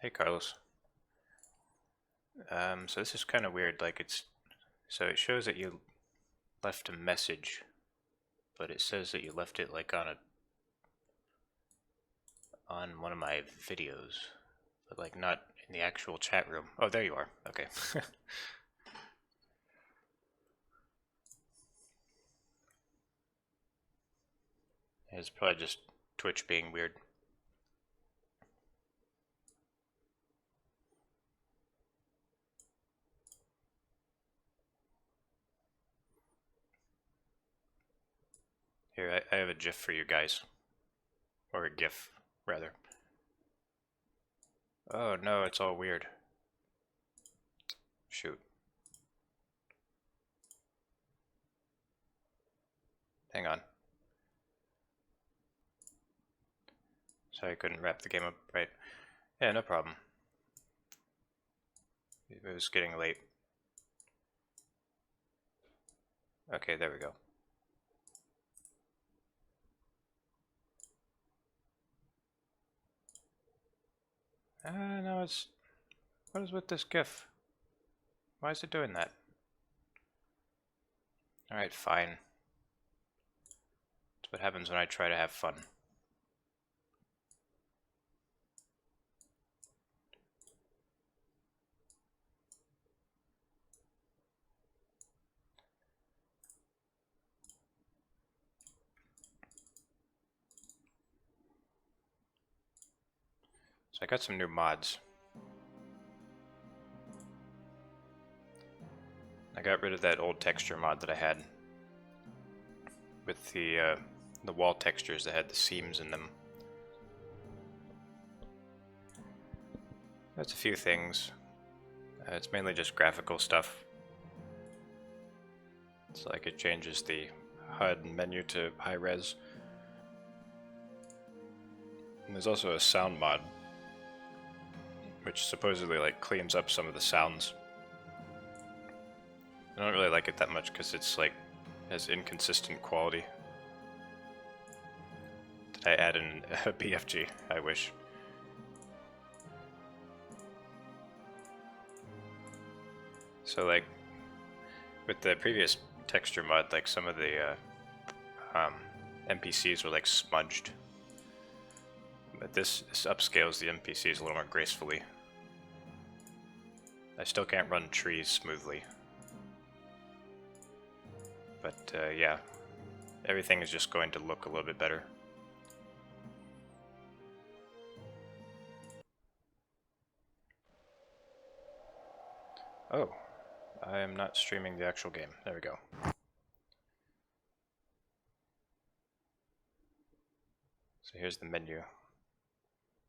Hey Carlos. So this is kind of weird. So it shows that you left a message, but it says that you left it like on one of my videos, but like not in the actual chat room. Oh, there you are. Okay. It's probably just Twitch being weird. Here, I have a GIF for you guys, or a GIF rather. Oh no, it's all weird. Shoot. Hang on. Sorry, I couldn't wrap the game up right. Yeah, no problem. It was getting late. Okay, there we go. No, it's... What is with this GIF? Why is it doing that? Alright, fine. That's what happens when I try to have fun. So I got some new mods. I got rid of that old texture mod that I had with the wall textures that had the seams in them. That's a few things. It's mainly just graphical stuff. It's like it changes the HUD menu to high res. And there's also a sound mod, which supposedly like cleans up some of the sounds. I don't really like it that much because it's like has inconsistent quality. Did I add in a BFG? I wish. So like with the previous texture mod, like some of the NPCs were like smudged, but this upscales the NPCs a little more gracefully. I still can't run trees smoothly, but yeah, everything is just going to look a little bit better. Oh, I am not streaming the actual game. There we go. So here's the menu.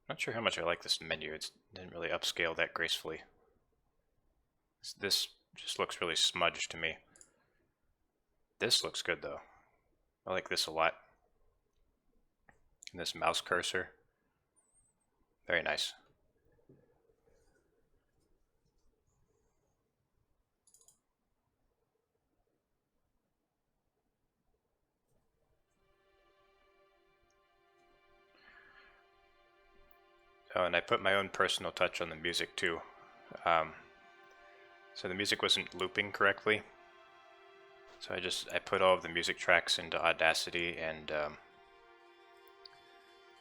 Not sure how much I like this menu. It didn't really upscale that gracefully. This just looks really smudged to me. This looks good though. I like this a lot. And this mouse cursor. Very nice. Oh, and I put my own personal touch on the music too. So the music wasn't looping correctly. So I put all of the music tracks into Audacity and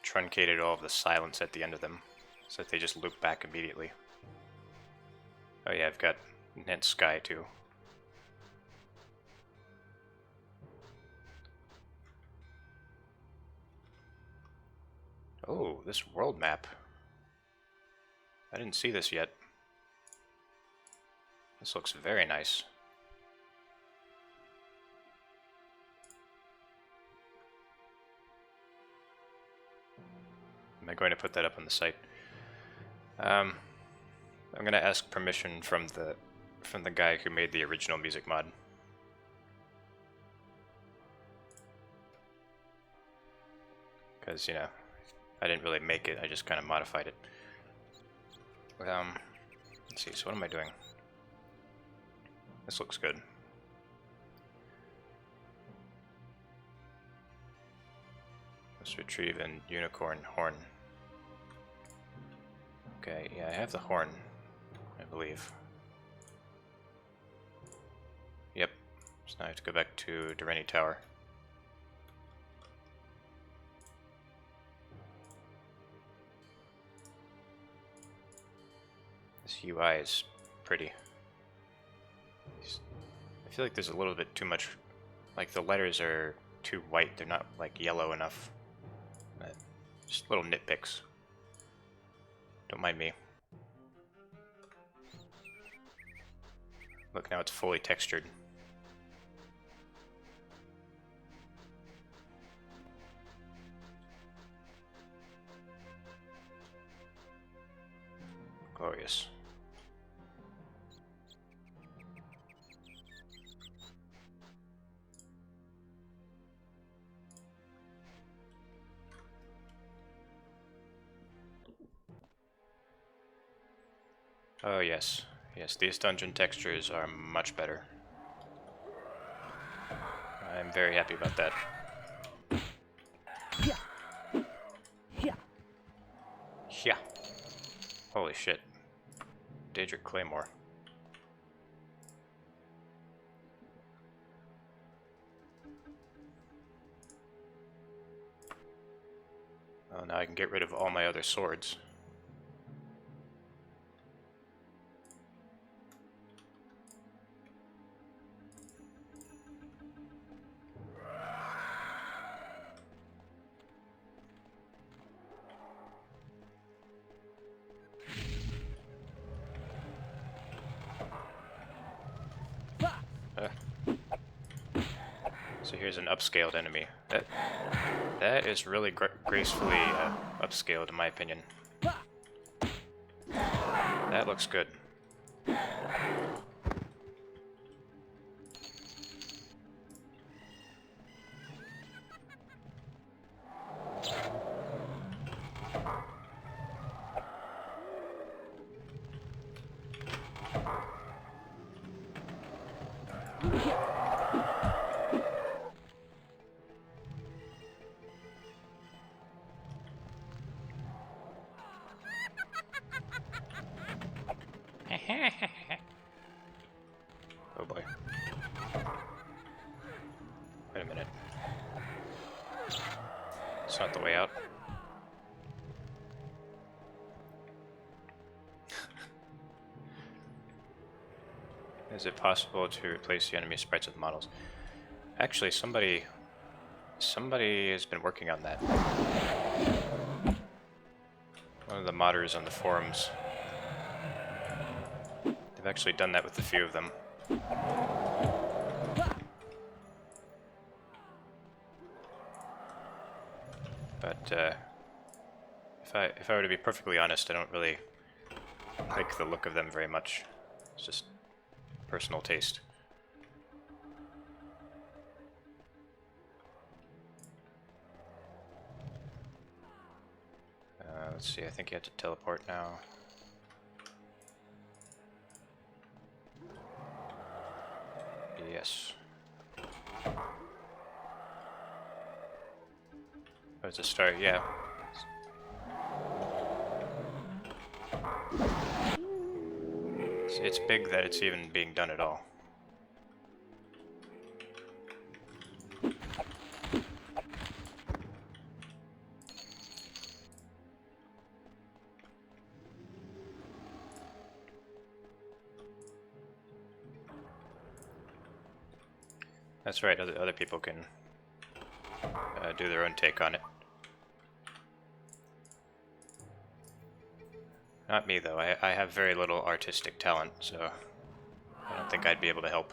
truncated all of the silence at the end of them so that they just loop back immediately. Oh yeah, I've got Net Sky too. Oh, this world map. I didn't see this yet. This looks very nice. Am I going to put that up on the site? I'm going to ask permission from the guy who made the original music mod. Because, you know, I didn't really make it, I just kind of modified it. Let's see, so what am I doing? This looks good. Let's retrieve an unicorn horn. Okay, yeah, I have the horn, I believe. Yep. So now I have to go back to Durrani Tower. This UI is pretty. I feel like there's a little bit too much, like the letters are too white, they're not like yellow enough. Just little nitpicks. Don't mind me. Look, now it's fully textured. Glorious. Oh yes, yes, these dungeon textures are much better. I'm very happy about that. Yeah. Holy shit. Daedric Claymore. Oh, now I can get rid of all my other swords. So here's an upscaled enemy. That is really gracefully upscaled, in my opinion. That looks good. Oh boy. Wait a minute. It's not the way out. Is it possible to replace the enemy sprites with models? Actually, somebody has been working on that. One of the modders on the forums. They've actually done that with a few of them. But if I were to be perfectly honest, I don't really like the look of them very much. It's just personal taste. Let's see, I think you have to teleport now. Yes. Oh, it's a start, yeah. It's big that it's even being done at all. That's right, other people can do their own take on it. Not me, though. I have very little artistic talent, so I don't think I'd be able to help.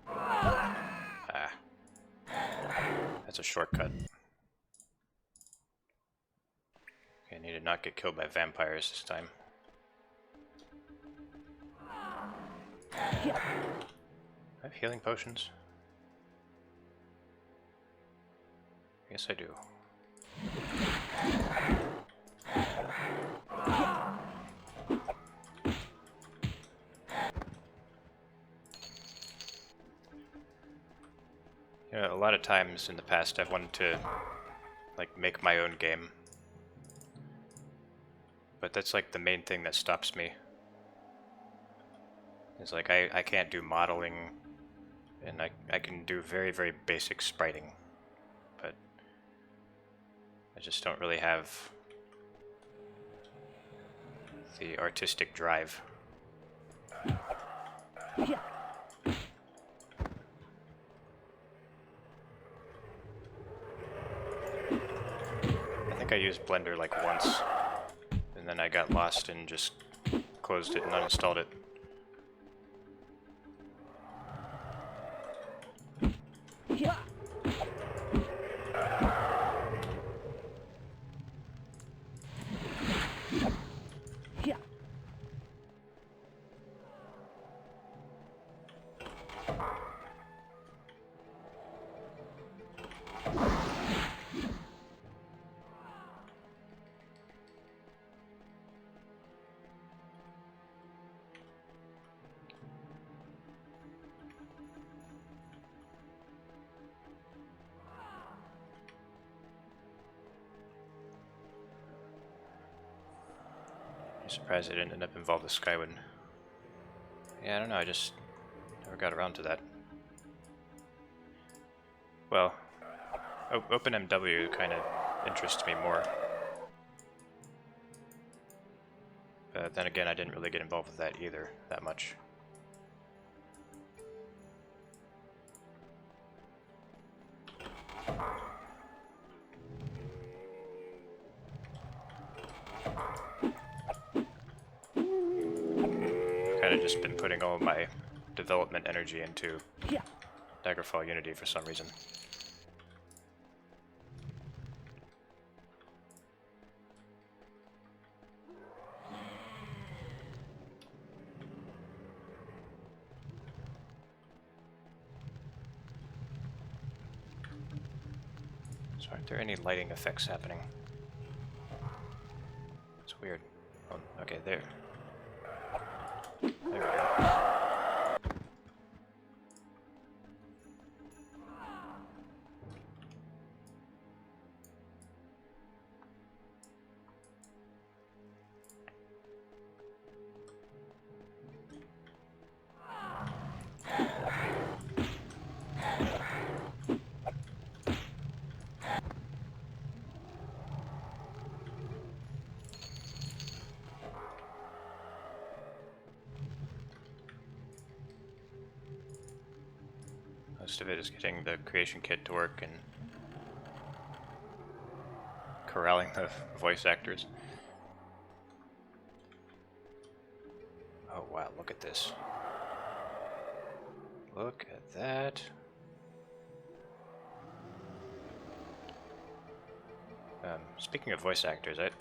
Ah. That's a shortcut. Okay, I need to not get killed by vampires this time. I have healing potions? Yes, I do. You know, a lot of times in the past I've wanted to like make my own game, but that's like the main thing that stops me. It's like I can't do modeling, and I can do very, very basic spriting, but I just don't really have the artistic drive. Yeah. I think I used Blender like once, and then I got lost and just closed it and uninstalled it. Yeah. Yeah. I'm surprised it didn't end up involved with Skyward. Yeah, I don't know, I just never got around to that. Well, OpenMW kind of interests me more. But then again, I didn't really get involved with that either, that much. Kind of just been putting all of my development energy into Yeah. Daggerfall Unity for some reason. So aren't there any lighting effects happening? It's weird. Oh, okay, there. There we go. Most of it is getting the creation kit to work and corralling the voice actors. Oh wow, look at this. Look at that. Speaking of voice actors, I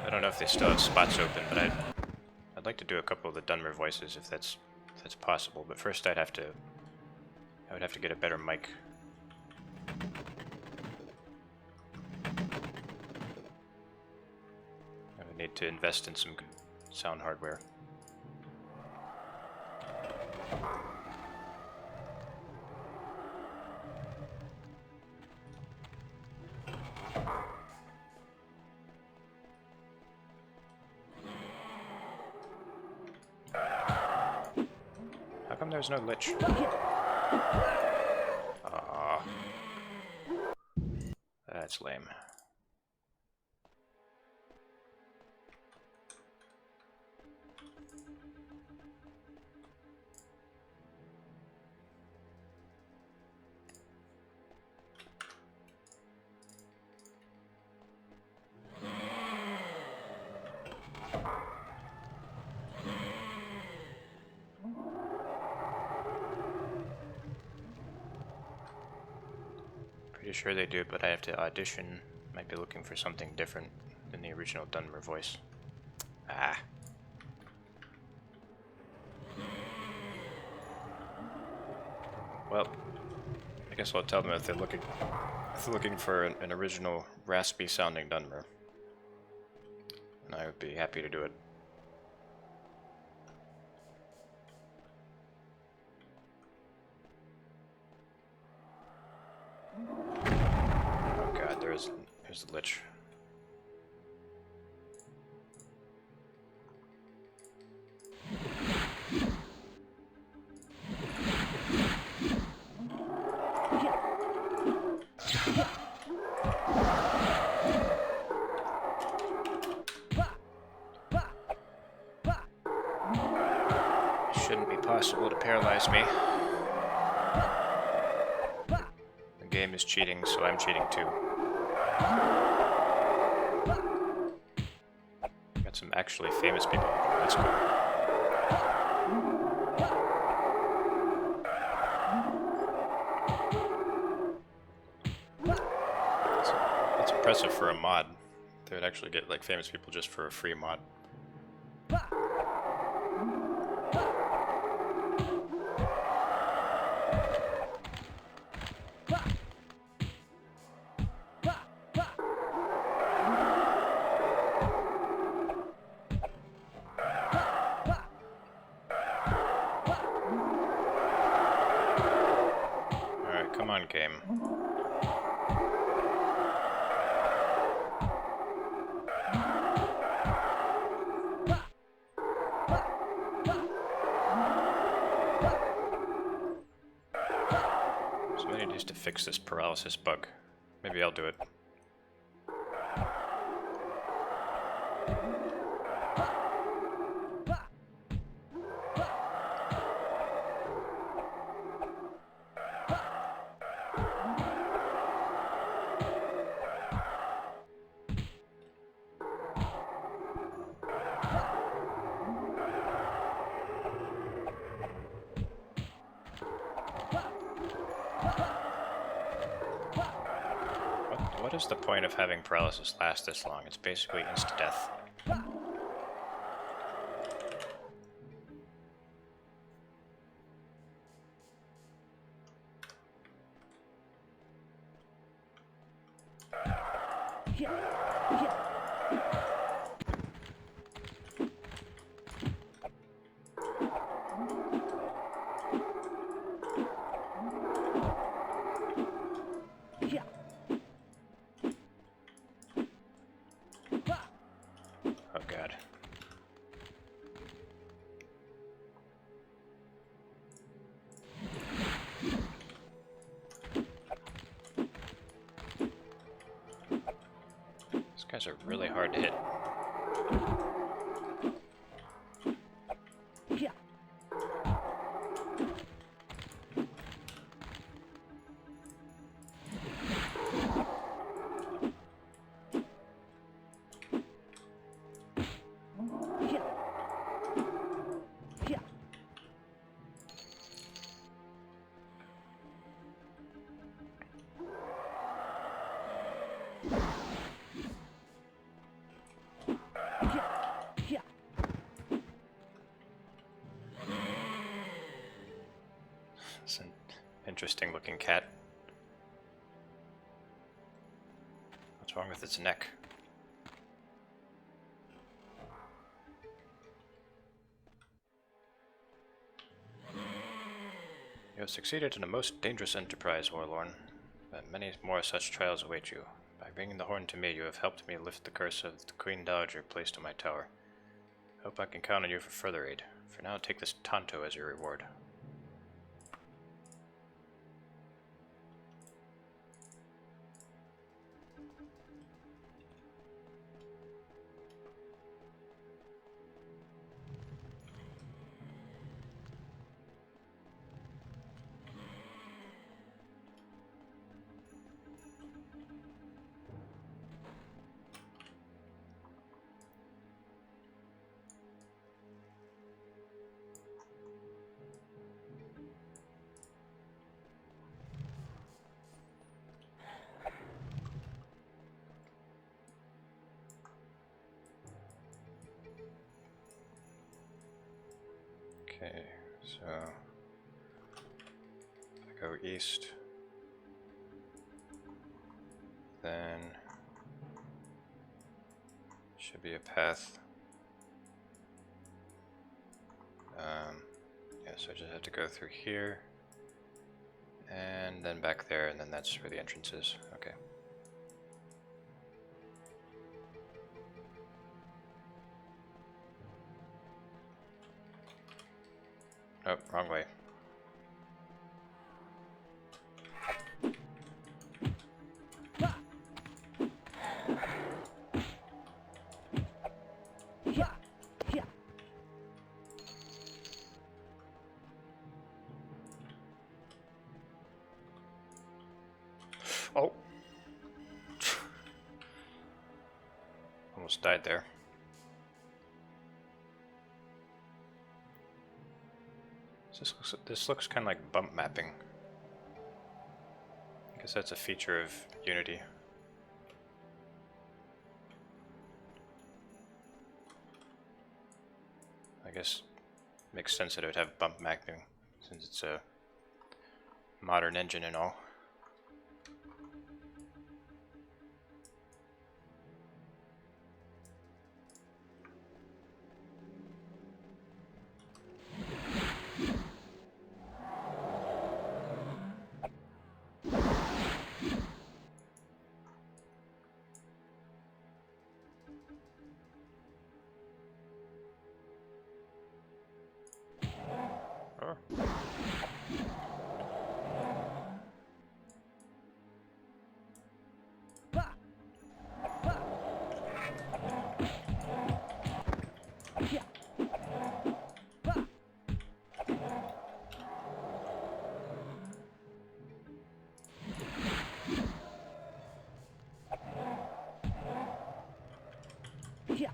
don't know if they still have spots open, but I'd like to do a couple of the Dunmer voices if that's possible. But first, I would have to get a better mic. I would need to invest in some good sound hardware. How come there's no lich? Aww. That's lame. Pretty sure they do, but I have to audition. Might be looking for something different than the original Dunmer voice. Ah. Well, I guess I'll tell them if they're looking for an original raspy sounding Dunmer. And I would be happy to do it. There's the lich. Shouldn't be possible to paralyze me. The game is cheating, so I'm cheating too. Got some actually famous people. That's cool. It's impressive for a mod. They would actually get like famous people just for a free mod. Alright, come on, game. Somebody needs to fix this paralysis bug. Maybe I'll do it. What is the point of having paralysis last this long? It's basically insta-death. Oh god. These guys are really hard to hit. It's an interesting looking cat. What's wrong with its neck? You have succeeded in a most dangerous enterprise, Warlorn, but many more such trials await you. By bringing the horn to me, you have helped me lift the curse of the Queen Dowager placed on my tower. I hope I can count on you for further aid. For now, take this Tonto as your reward. Okay, so I go east, then should be a path. Yeah, so I just have to go through here, and then back there, and then that's where the entrance is. Okay. Oh, wrong way. Yeah. Yeah. Oh! Almost died there. This looks kind of like bump mapping. I guess that's a feature of Unity. I guess it makes sense that it would have bump mapping since it's a modern engine and all. Oh. Bah. Bah. Yeah. Bah. Yeah.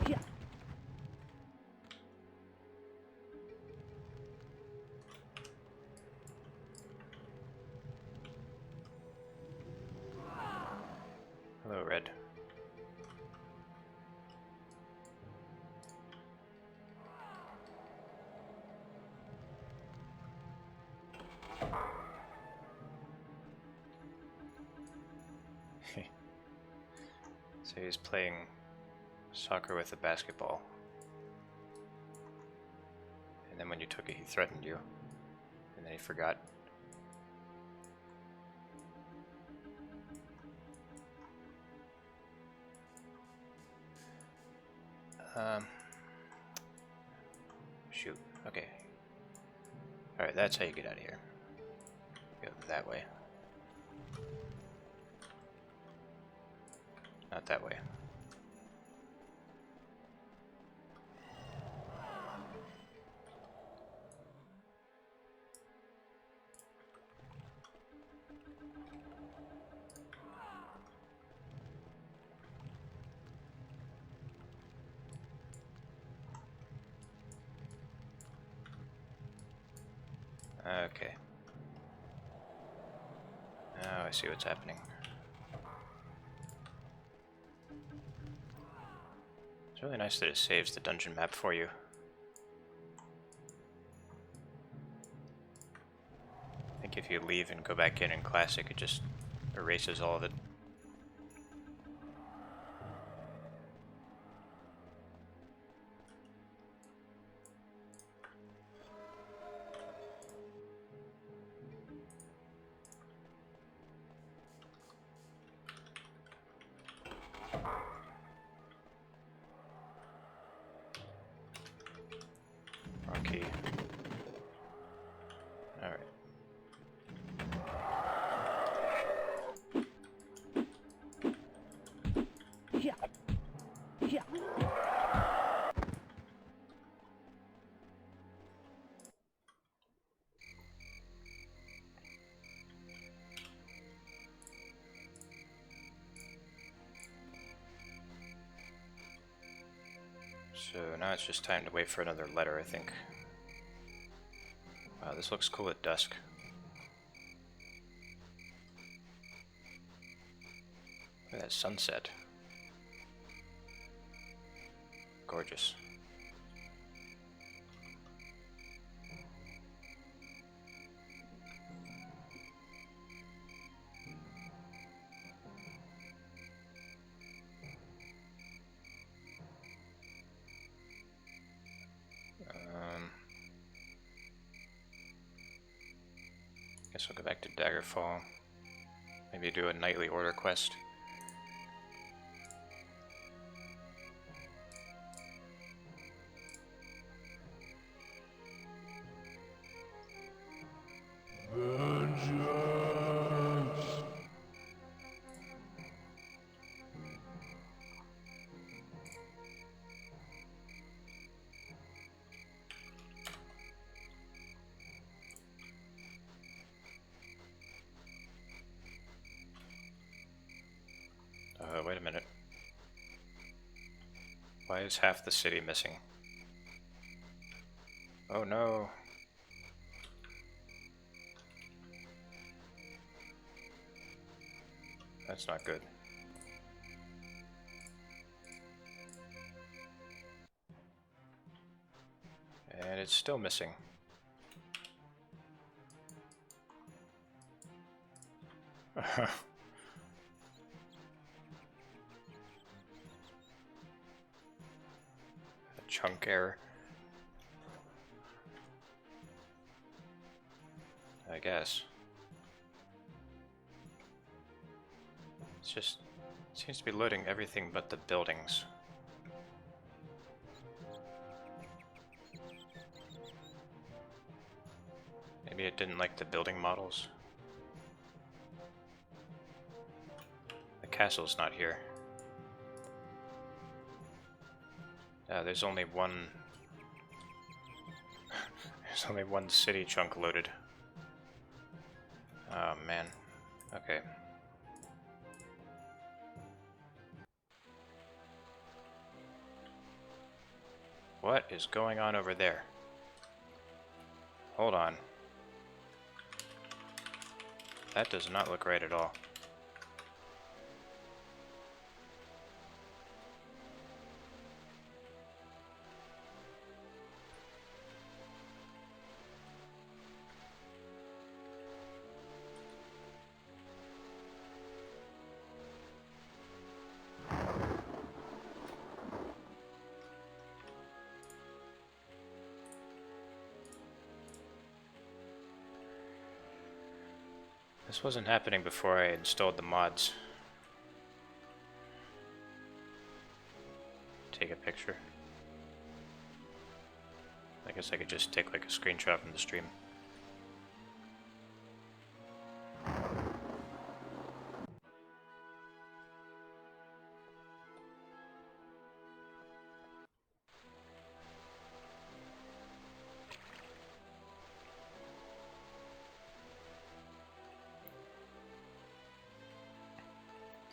Yeah. Hello, Red. So he's playing soccer with a basketball. And then when you took it, he threatened you. And then he forgot. Shoot. Okay. Alright, that's how you get out of here. Go that way. Not that way. Okay. Now I see what's happening. It's really nice that it saves the dungeon map for you. I think if you leave and go back in Classic, it just erases all of it. Wrong key. Alright. Yeah. Yeah. So now it's just time to wait for another letter, I think. Wow, this looks cool at dusk. Look at that sunset. Gorgeous. Guess I'll go back to Daggerfall. Maybe do a nightly order quest. Wait a minute. Why is half the city missing? Oh no. That's not good. And it's still missing. A chunk error. I guess. It's just seems to be loading everything but the buildings. Maybe it didn't like the building models. The castle's not here. There's only one. There's only one city chunk loaded. Oh man. Okay. What is going on over there? Hold on. That does not look right at all. This wasn't happening before I installed the mods. Take a picture. I guess I could just take like a screenshot from the stream.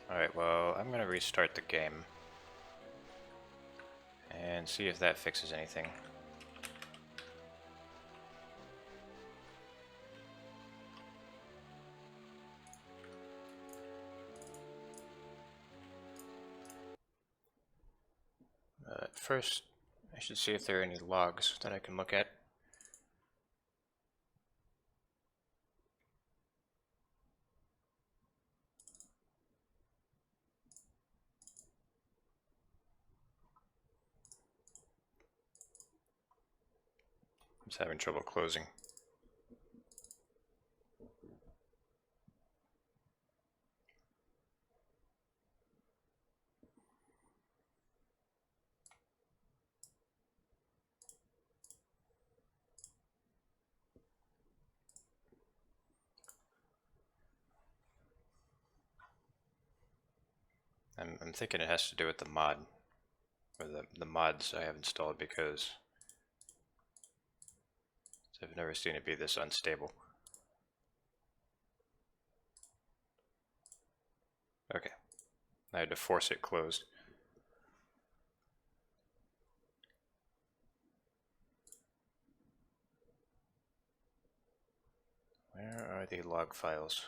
Alright, well, I'm gonna restart the game and see if that fixes anything. First, I should see if there are any logs that I can look at. I'm just having trouble closing. I'm thinking it has to do with the mod, or the mods I have installed, because I've never seen it be this unstable. Okay, I had to force it closed. Where are the log files?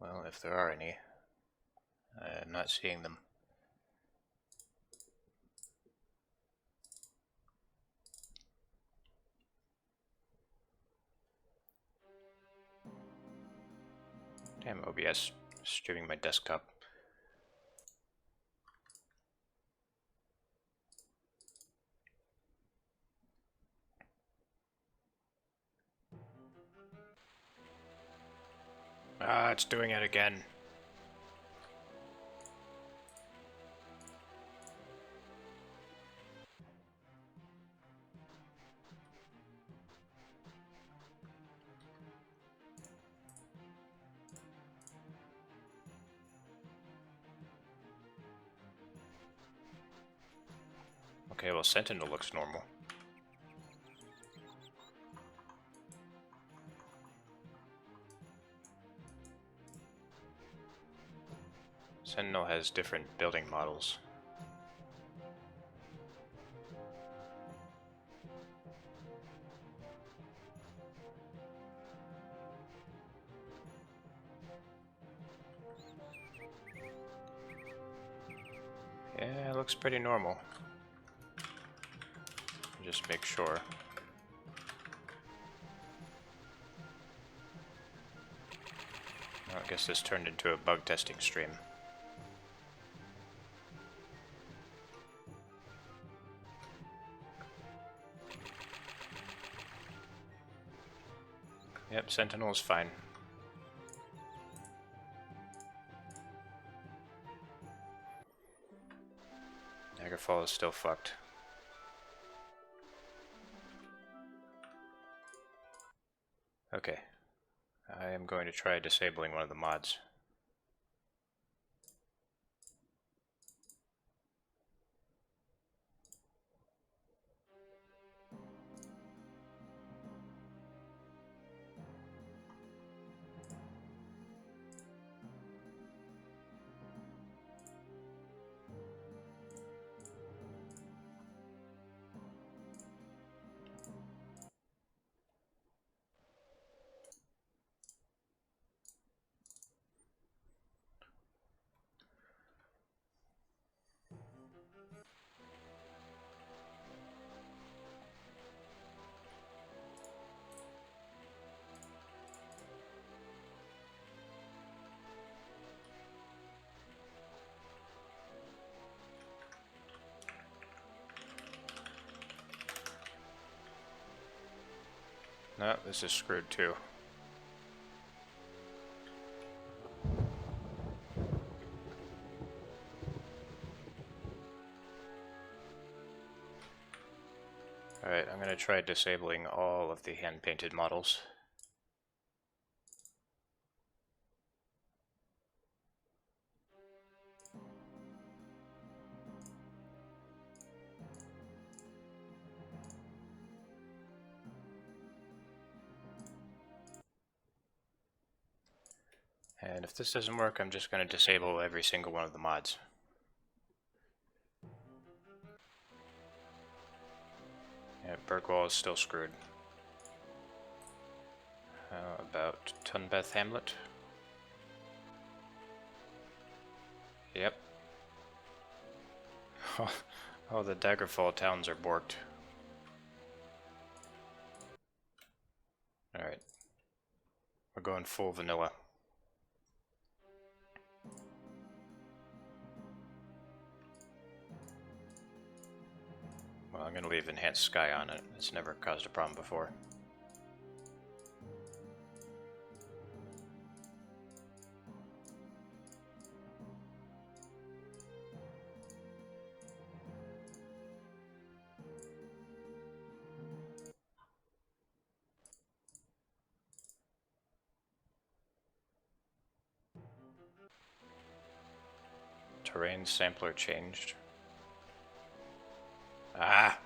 Well, if there are any, I'm not seeing them. Damn, OBS streaming my desktop. Ah, it's doing it again. Okay, well, Sentinel looks normal. Sentinel has different building models. Yeah, it looks pretty normal. Just make sure. Well, I guess this turned into a bug testing stream. Yep, Sentinel is fine. Daggerfall is still fucked. Okay. I am going to try disabling one of the mods. No, this is screwed too. Alright, I'm gonna try disabling all of the hand-painted models. And if this doesn't work, I'm just gonna disable every single one of the mods. Yeah, Bergwall is still screwed. How about Tunbeth Hamlet? Yep. Oh, the Daggerfall towns are borked. Alright. We're going full vanilla. Well, I'm gonna leave Enhanced Sky on it. It's never caused a problem before. Terrain sampler changed. Ah!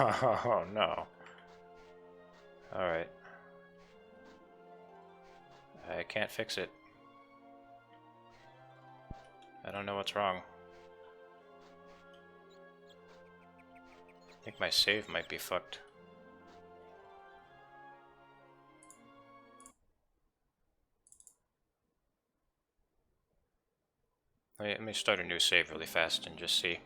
Oh no. Alright. I can't fix it. I don't know what's wrong. I think my save might be fucked. Let me start a new save really fast and just see.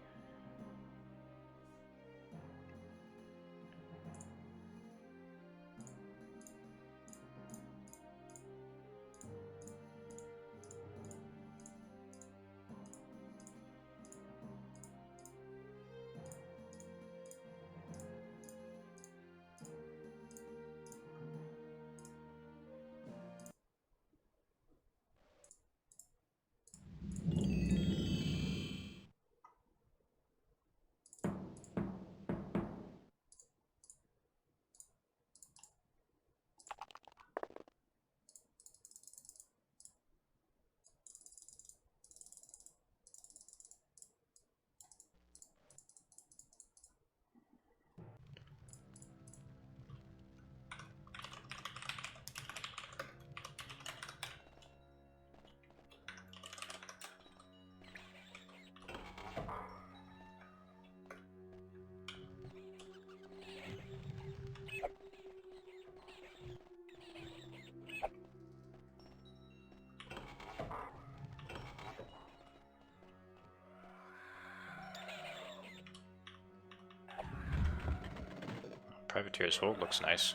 Privateer's Hold looks nice.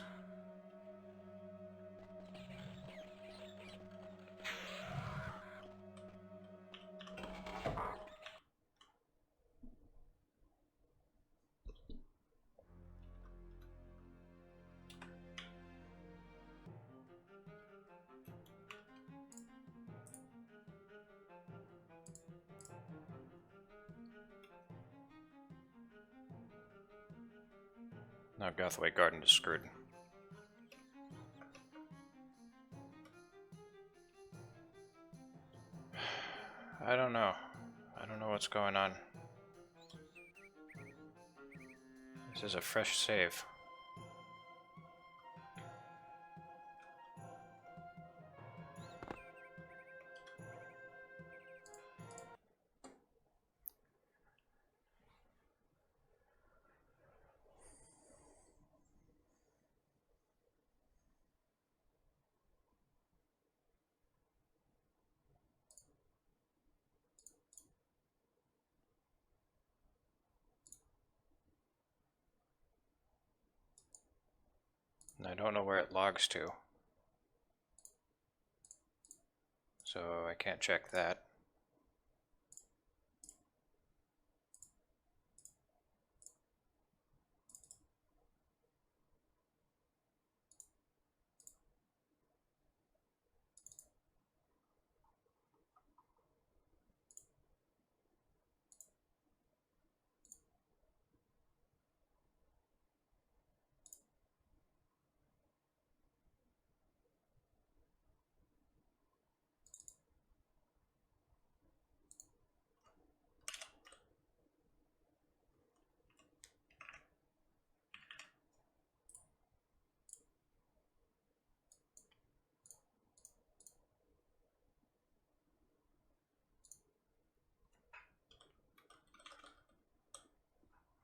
Now Gothaway Garden is screwed. I don't know. I don't know what's going on. This is a fresh save. And I don't know where it logs to. So I can't check that.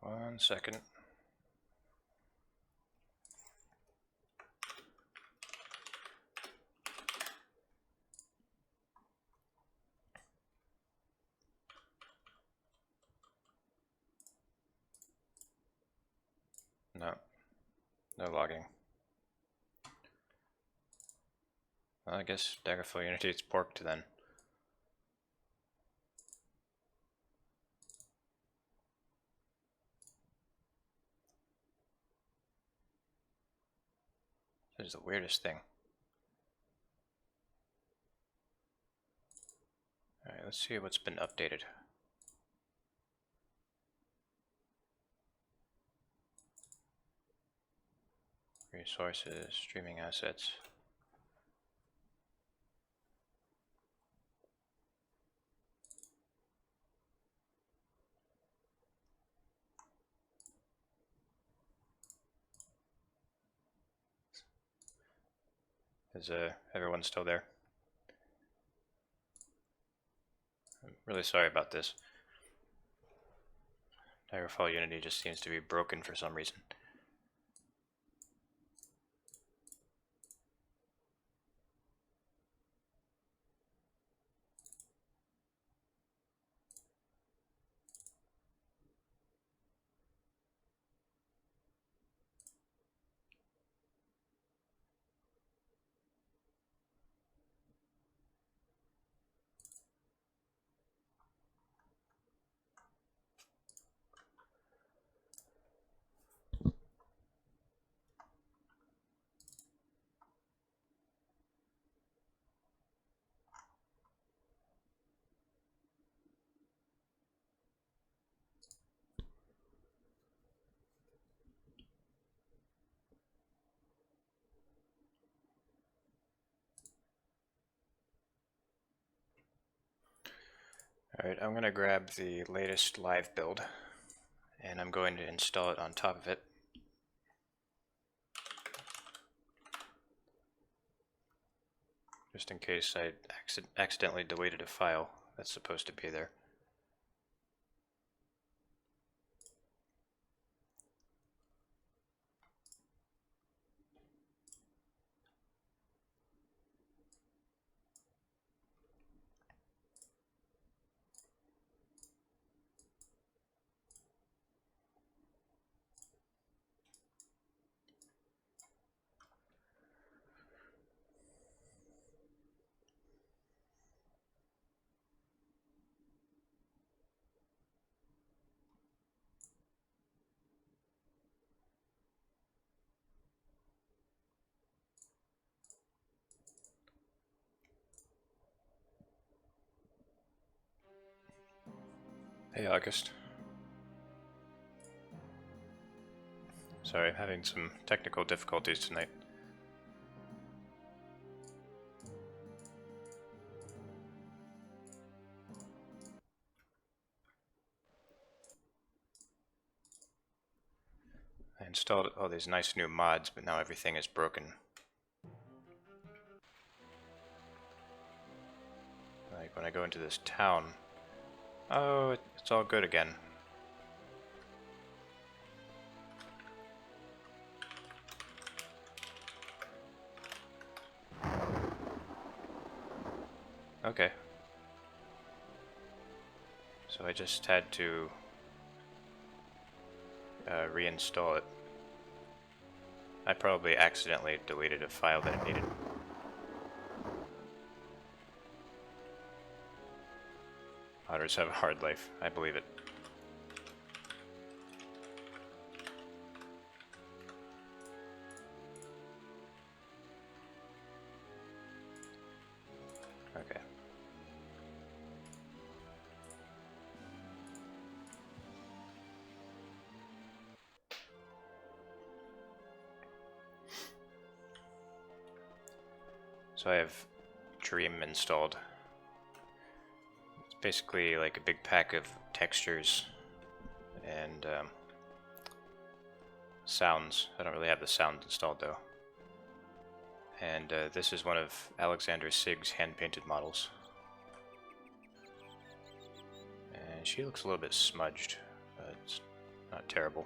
One second. No. No logging. Well, I guess Daggerfall Unity is porked then. This is the weirdest thing. Alright, let's see what's been updated. Resources, streaming assets. Is everyone still there? I'm really sorry about this. Daggerfall Unity just seems to be broken for some reason. Alright, I'm going to grab the latest live build, and I'm going to install it on top of it. Just in case I accidentally deleted a file that's supposed to be there. Hey, August. Sorry, I'm having some technical difficulties tonight. I installed all these nice new mods, but now everything is broken. Like when I go into this town, oh, it's all good again. Okay. So I just had to reinstall it. I probably accidentally deleted a file that it needed. Otters have a hard life. I believe it. Okay. So I have Dream installed. It's basically like a big pack of textures and sounds. I don't really have the sound installed though. And this is one of Alexander Sig's hand-painted models. And she looks a little bit smudged, but it's not terrible.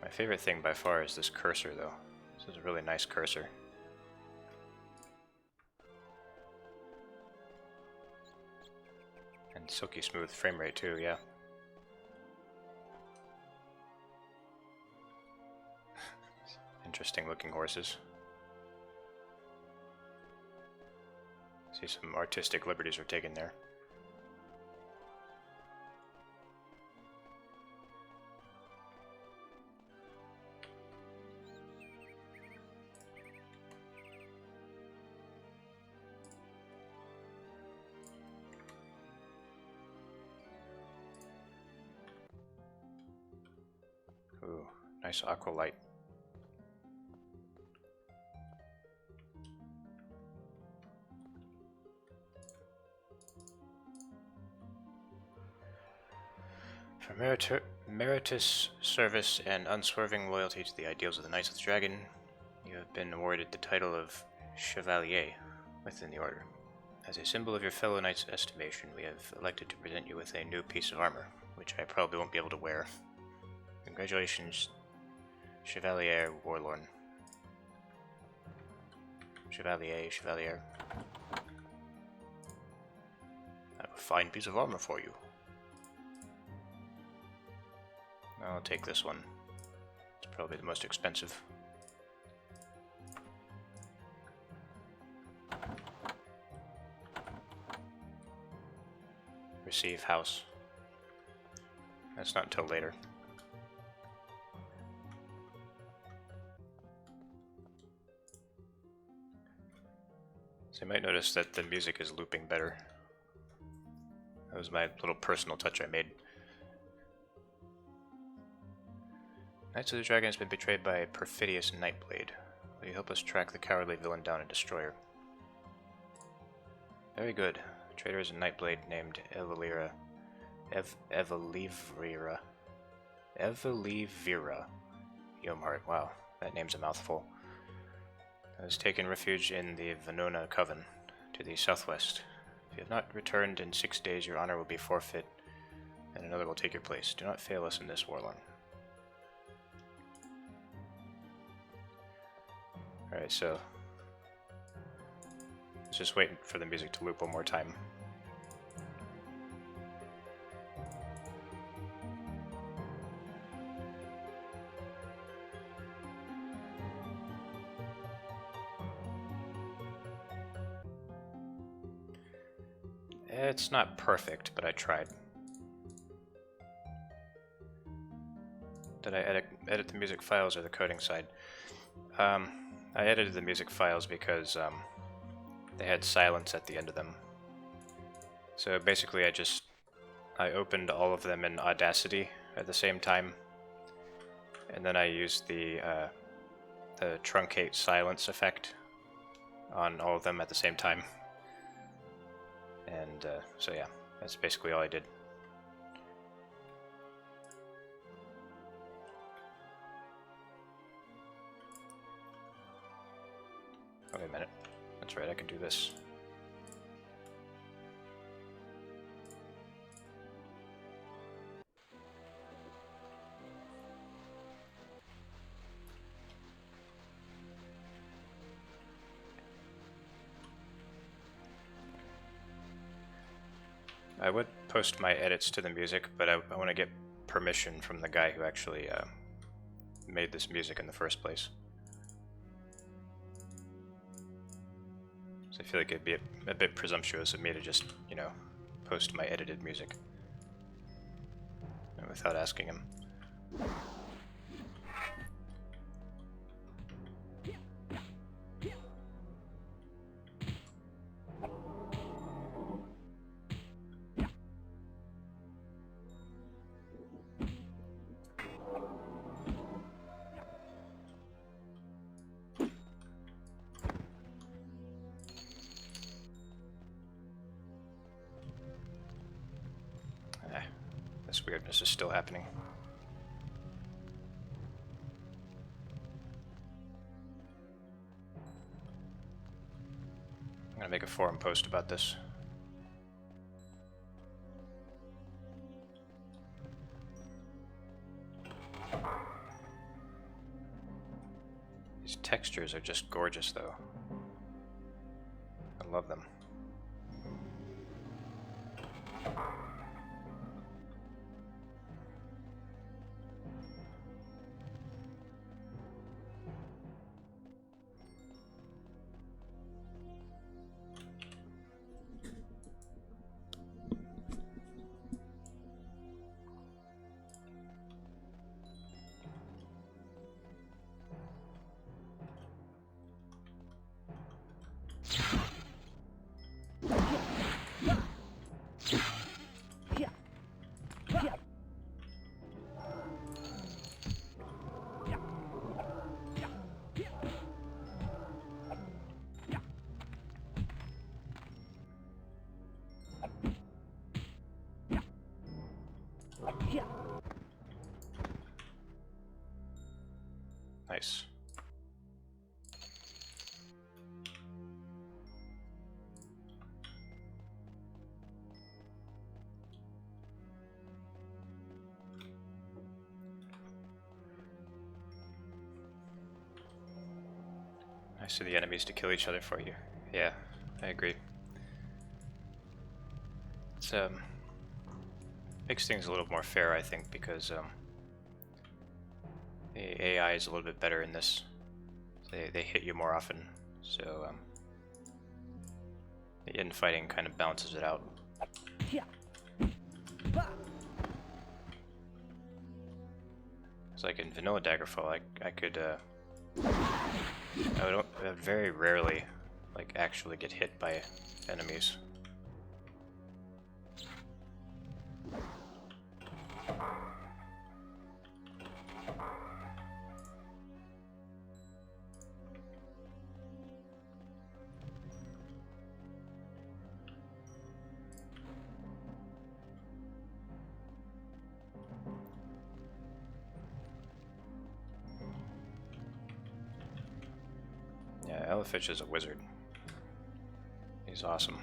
My favorite thing by far is this cursor though. This is a really nice cursor. And silky smooth frame rate too, yeah. Interesting looking horses. See, some artistic liberties were taken there. Ooh, nice aqua light. For meritorious service and unswerving loyalty to the ideals of the Knights of the Dragon, you have been awarded the title of Chevalier within the Order. As a symbol of your fellow knights' estimation, we have elected to present you with a new piece of armor, which I probably won't be able to wear. Congratulations, Chevalier Warlorn. Chevalier. I have a fine piece of armor for you. I'll take this one. It's probably the most expensive. Receive house. That's not until later. So you might notice that the music is looping better. That was my little personal touch I made. Knights of the Dragon has been betrayed by a perfidious Nightblade. Will you help us track the cowardly villain down and destroy her? Very good. A traitor is a Nightblade named Evelivira Yomhart. Wow, that name's a mouthful. Has taken refuge in the Venona Coven, to the southwest. If you have not returned in 6 days, your honor will be forfeit, and another will take your place. Do not fail us in this, Warlorn. Alright, so let's just wait for the music to loop one more time. It's not perfect, but I tried. Did I edit the music files or the coding side? I edited the music files because they had silence at the end of them. So basically I opened all of them in Audacity at the same time, and then I used the truncate silence effect on all of them at the same time. And so yeah, that's basically all I did. Oh, wait a minute. That's right, I can do this. I would post my edits to the music, but I want to get permission from the guy who actually made this music in the first place. So I feel like it'd be a bit presumptuous of me to just, you know, post my edited music without asking him. This weirdness is still happening. I'm gonna make a forum post about this. These textures are just gorgeous, though. I love them. Nice. Nice for the enemies to kill each other for you. Yeah, I agree. It's makes things a little more fair, I think, because the AI is a little bit better in this. They hit you more often, so the infighting kind of balances it out. It's like in vanilla Daggerfall, I would very rarely like actually get hit by enemies. Yeah, Elephitch is a wizard. He's awesome.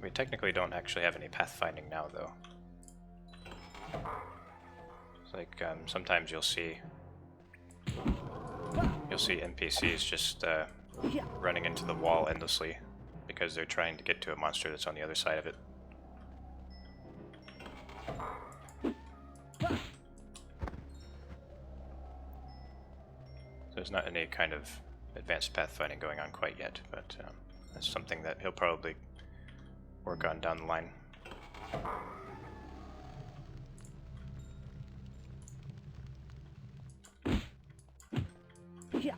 We technically don't actually have any pathfinding now, though. It's like sometimes you'll see NPCs just running into the wall endlessly because they're trying to get to a monster that's on the other side of it. So there's not any kind of advanced pathfinding going on quite yet, but that's something that he'll probably work on down the line. Yeah.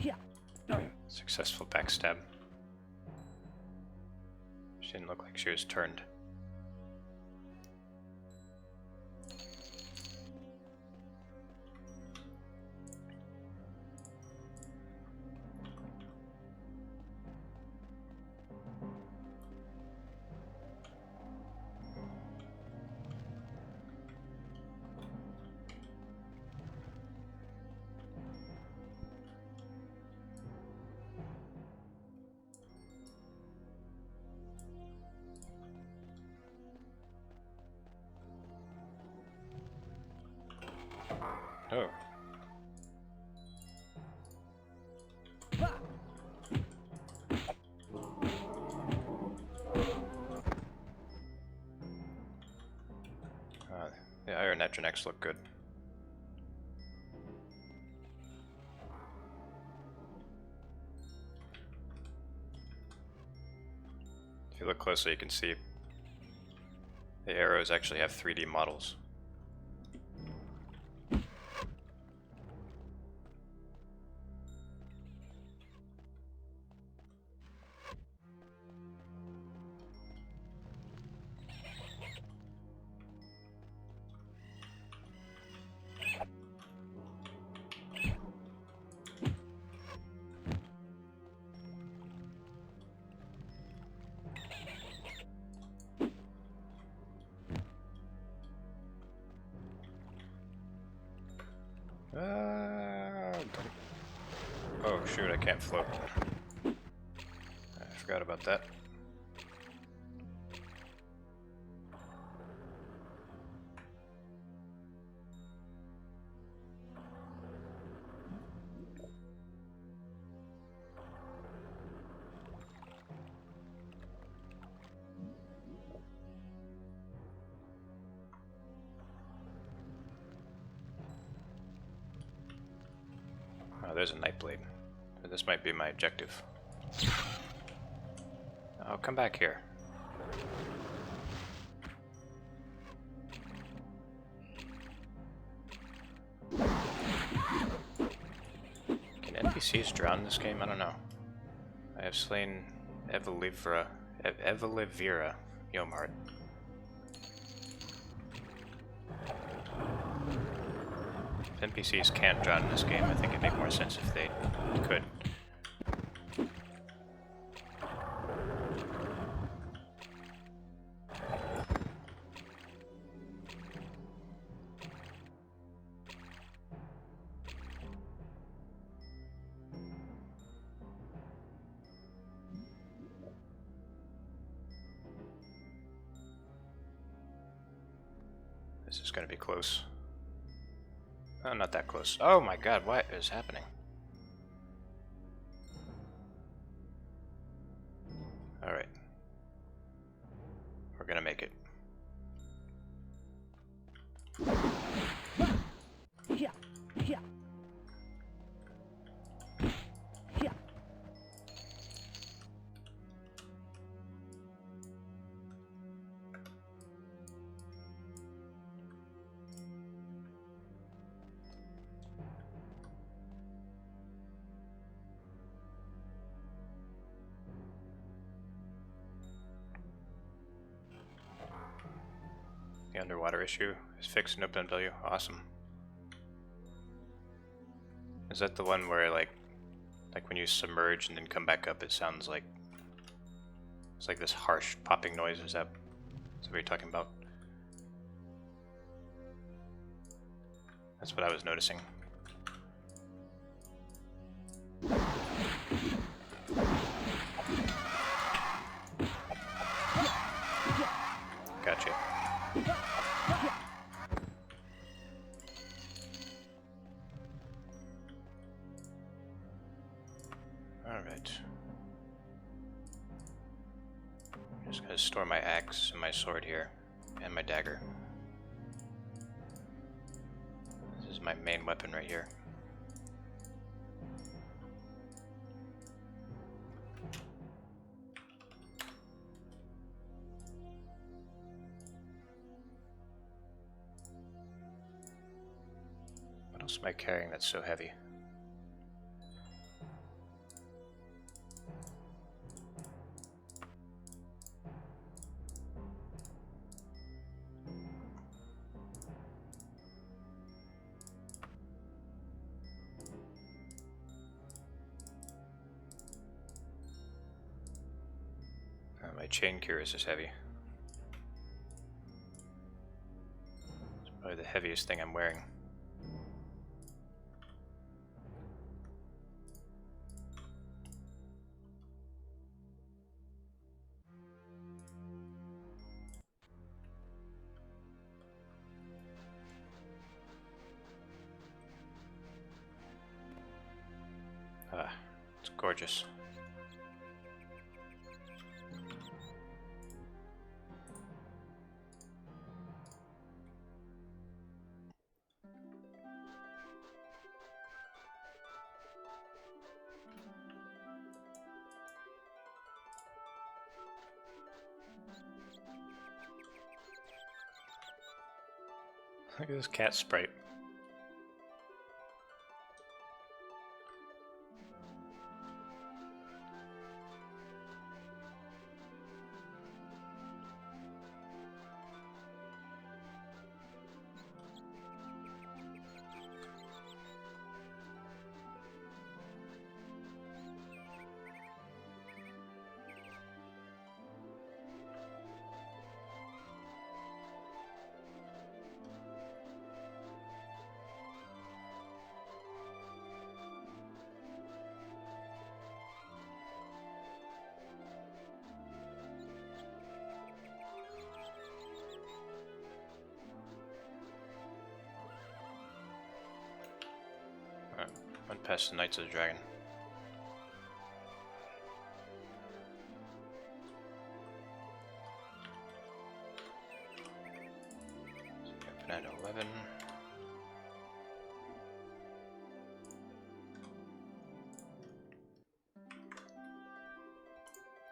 Yeah. Successful backstab. She didn't look like she was turned. Oh. The iron Etronexs look good. If you look closely, you can see the arrows actually have 3D models. Oh shoot, I can't float. I forgot about that. Oh, there's a Nightblade. This might be my objective. Oh, come back here. Can NPCs drown in this game? I don't know. I have slain Evelivra Yomart. If NPCs can't drown in this game, I think it'd make more sense if they could. This is gonna be close. Oh, not that close. Oh my god, what is happening? Alright. We're gonna make it. Yeah. Yeah. Yeah. The underwater issue is fixed in open value. Awesome. Is that the one where like when you submerge and then come back up, it sounds like it's like this harsh popping noise? Is that what you're talking about? That's what I was noticing. Gotcha. Alright. I'm just gonna store my axe and my sword here, and my dagger. This is my main weapon right here. What else am I carrying that's so heavy? My chain cuirass is heavy. It's probably the heaviest thing I'm wearing. Ah, it's gorgeous. Look at this cat sprite. Alright, went past the Knights of the Dragon. Open at 11.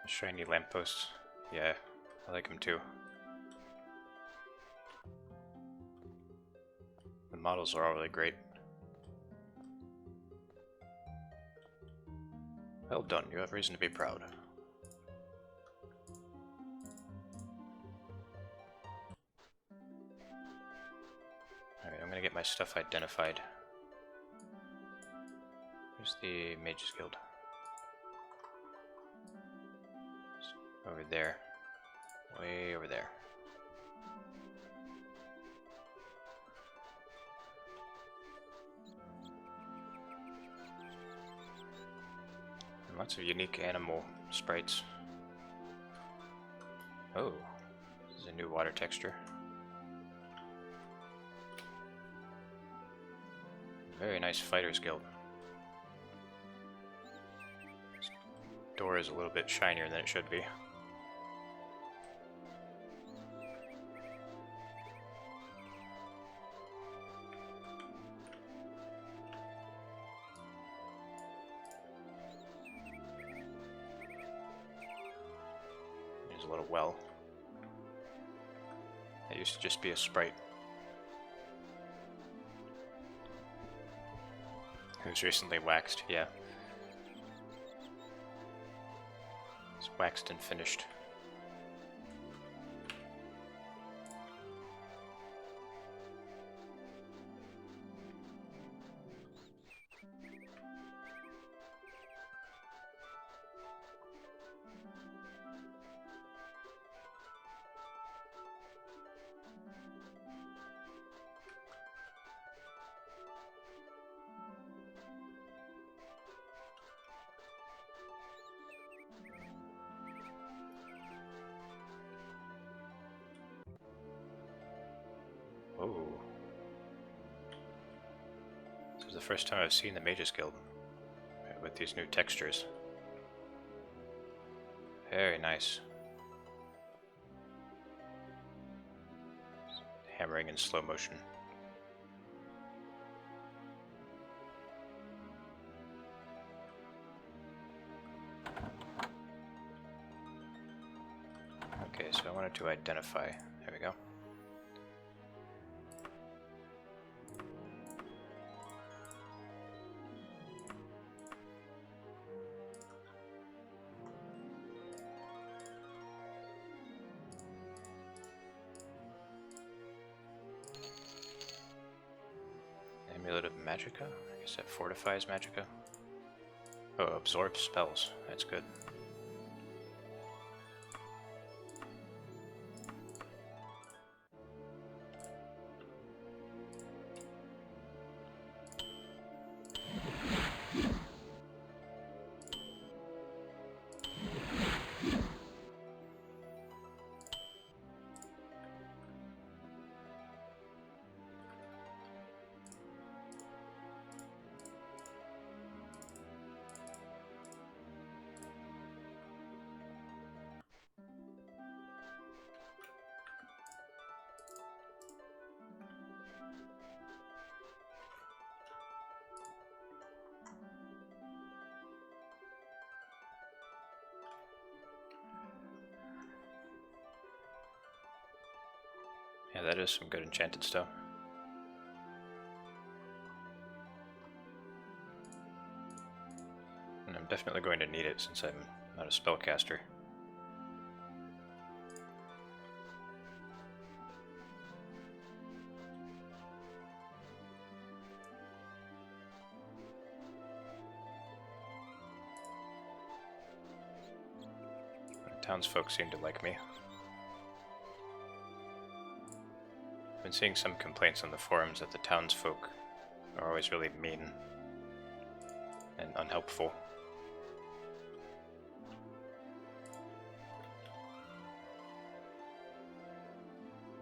Shiny lampposts. Yeah, I like them too. The models are all really great. Well done, you have reason to be proud. Alright, I'm gonna get my stuff identified. Where's the Mage's Guild? It's over there. Way over there. And lots of unique animal sprites. Oh, this is a new water texture. Very nice Fighters Guild. This door is a little bit shinier than it should be. There's a little well. That used to just be a sprite. It was recently waxed, yeah. It's waxed and finished. is the first time I've seen the Mages Guild with these new textures. Very nice. Hammering in slow motion. Okay, so I wanted to identify. There we go. Amulet of Magicka? I guess that fortifies Magicka. Oh, absorbs spells. That's good. Yeah, that is some good enchanted stuff. And I'm definitely going to need it since I'm not a spellcaster. The townsfolk seem to like me. I've been seeing some complaints on the forums that the townsfolk are always really mean and unhelpful.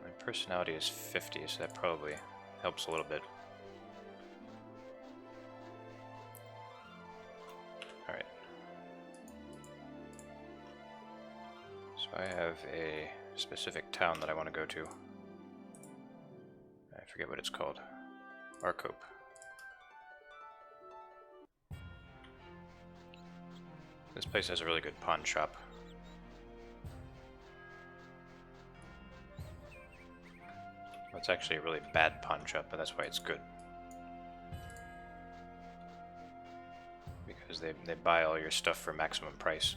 My personality is 50, so that probably helps a little bit. Alright. So I have a specific town that I want to go to. I forget what it's called. Arcope. This place has a really good pawn shop. Well, it's actually a really bad pawn shop, but that's why it's good. Because they buy all your stuff for maximum price.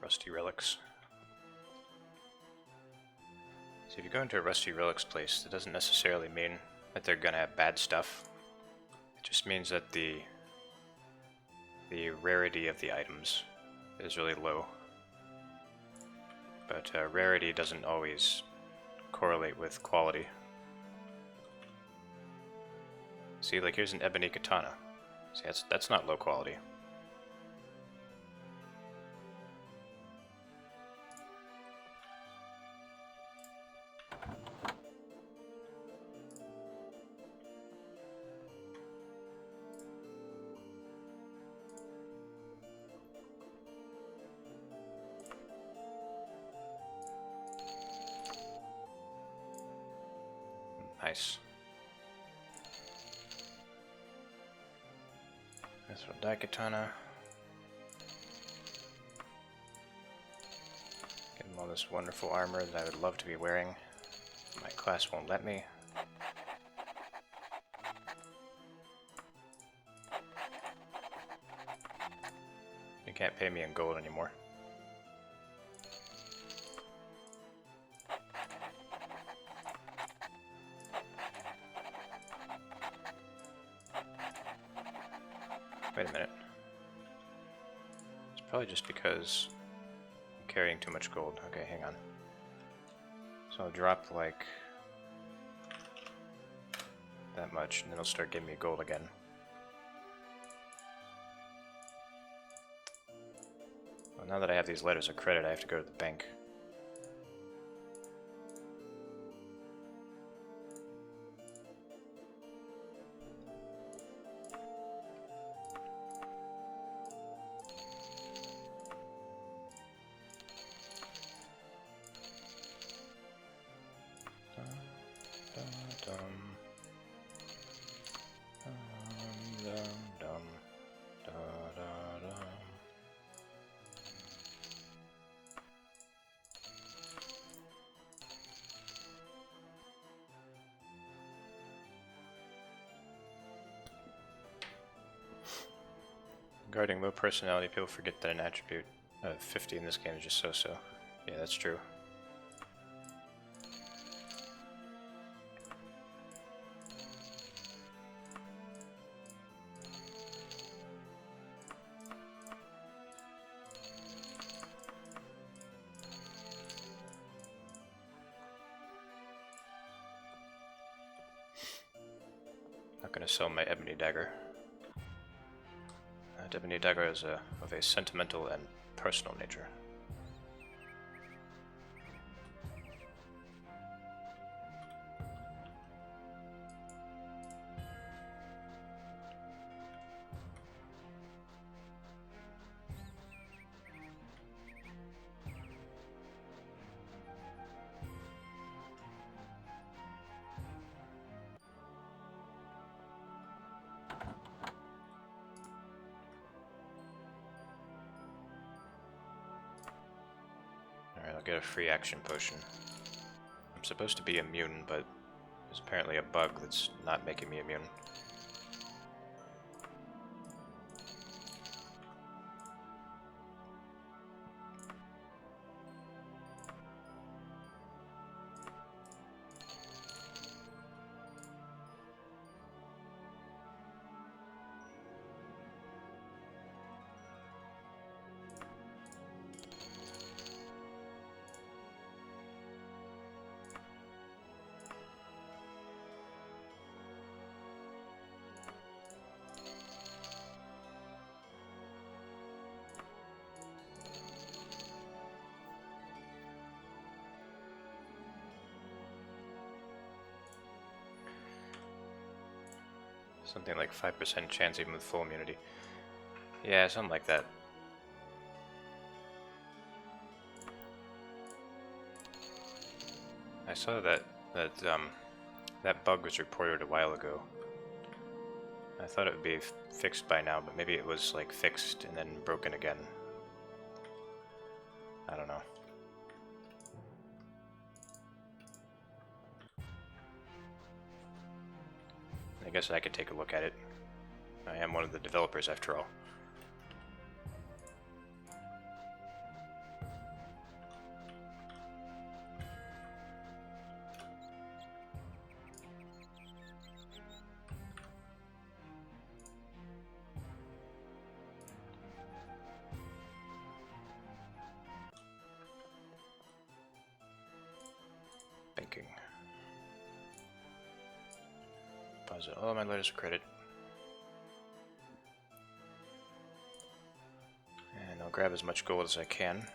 Rusty relics. So if you go into a Rusty Relics place, that doesn't necessarily mean that they're gonna have bad stuff. It just means that the rarity of the items is really low. But rarity doesn't always correlate with quality. See, like here's an ebony katana. See, that's not low quality. Nice. This little Daikatana. Give him all this wonderful armor that I would love to be wearing. My class won't let me. You can't pay me in gold anymore. Wait a minute. It's probably probably just because I'm carrying too much gold. Okay, hang on. So I'll drop like that much, and then it'll start giving me gold again. Well, now that I have these letters of credit, I have to go to the bank. Regarding low personality, people forget that an attribute of 50 in this game is just so-so. Yeah, that's true. Not gonna sell my ebony dagger. That ebony dagger is of a sentimental and personal nature. I'll get a free action potion. I'm supposed to be immune, but there's apparently a bug that's not making me immune. Something like 5% chance even with full immunity. Yeah, something like that. I saw that bug was reported a while ago. I thought it would be fixed by now, but maybe it was like fixed and then broken again. I don't know. I guess I could take a look at it. I am one of the developers after all. Banking. Deposit all my letters of credit. And I'll grab as much gold as I can.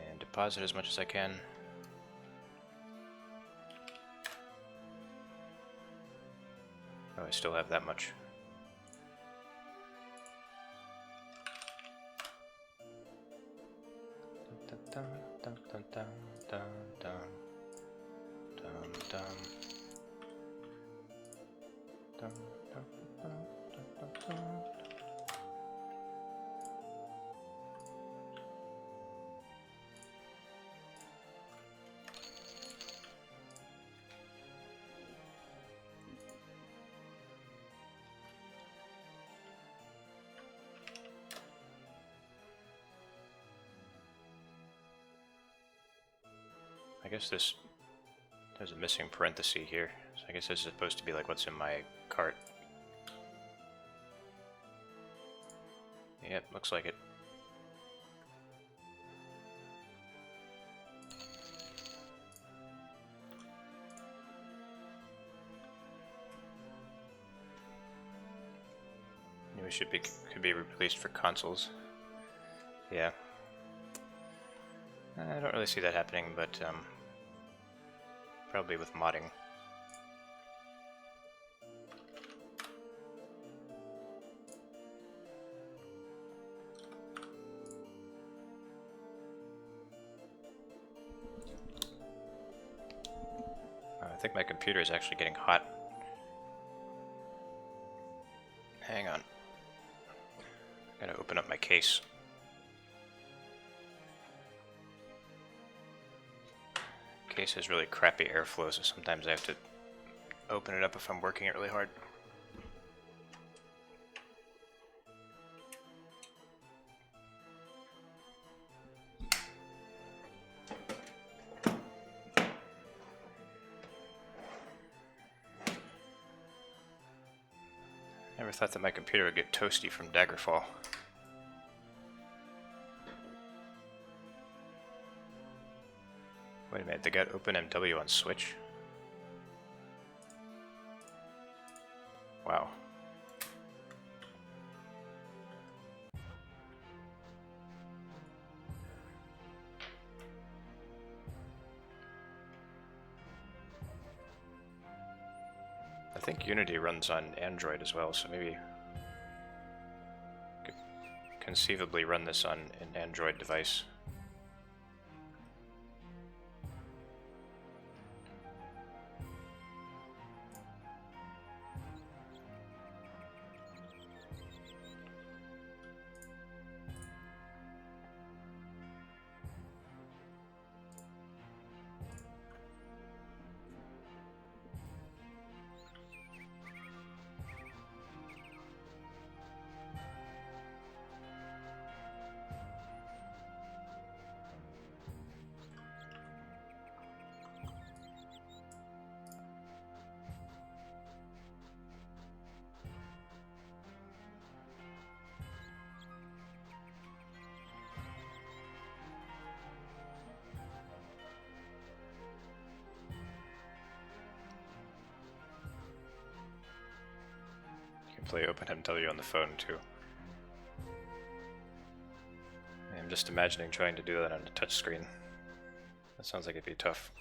And deposit as much as I can. Oh, I still have that much. Dun, dun, dun, dun, dun, dun, dun, dun. Dun, dun, dun, dun, dun, dun. I guess this There's a missing parenthesis here, so I guess this is supposed to be like what's in my cart. Yep, looks like it. We could be released for consoles. Yeah. I don't really see that happening, but probably with modding. I think my computer is actually getting hot. Hang on. Gotta open up my case. Case has really crappy airflow, so sometimes I have to open it up if I'm working it really hard. Never thought that my computer would get toasty from Daggerfall. Wait a minute, they got OpenMW on Switch? Wow. I think Unity runs on Android as well, so maybe could conceivably run this on an Android device. Play OpenMW on the phone too. I'm just imagining trying to do that on a touchscreen. That sounds like it'd be tough.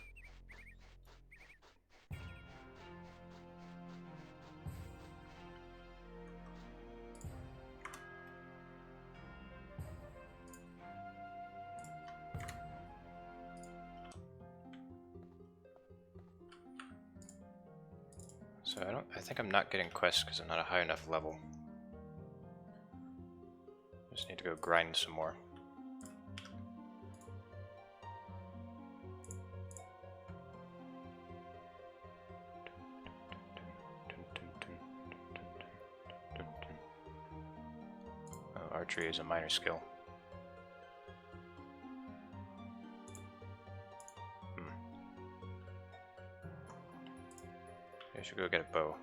So I think I'm not getting quests because I'm not a high enough level. Just need to go grind some more. Oh, archery is a minor skill. I should go get a bow.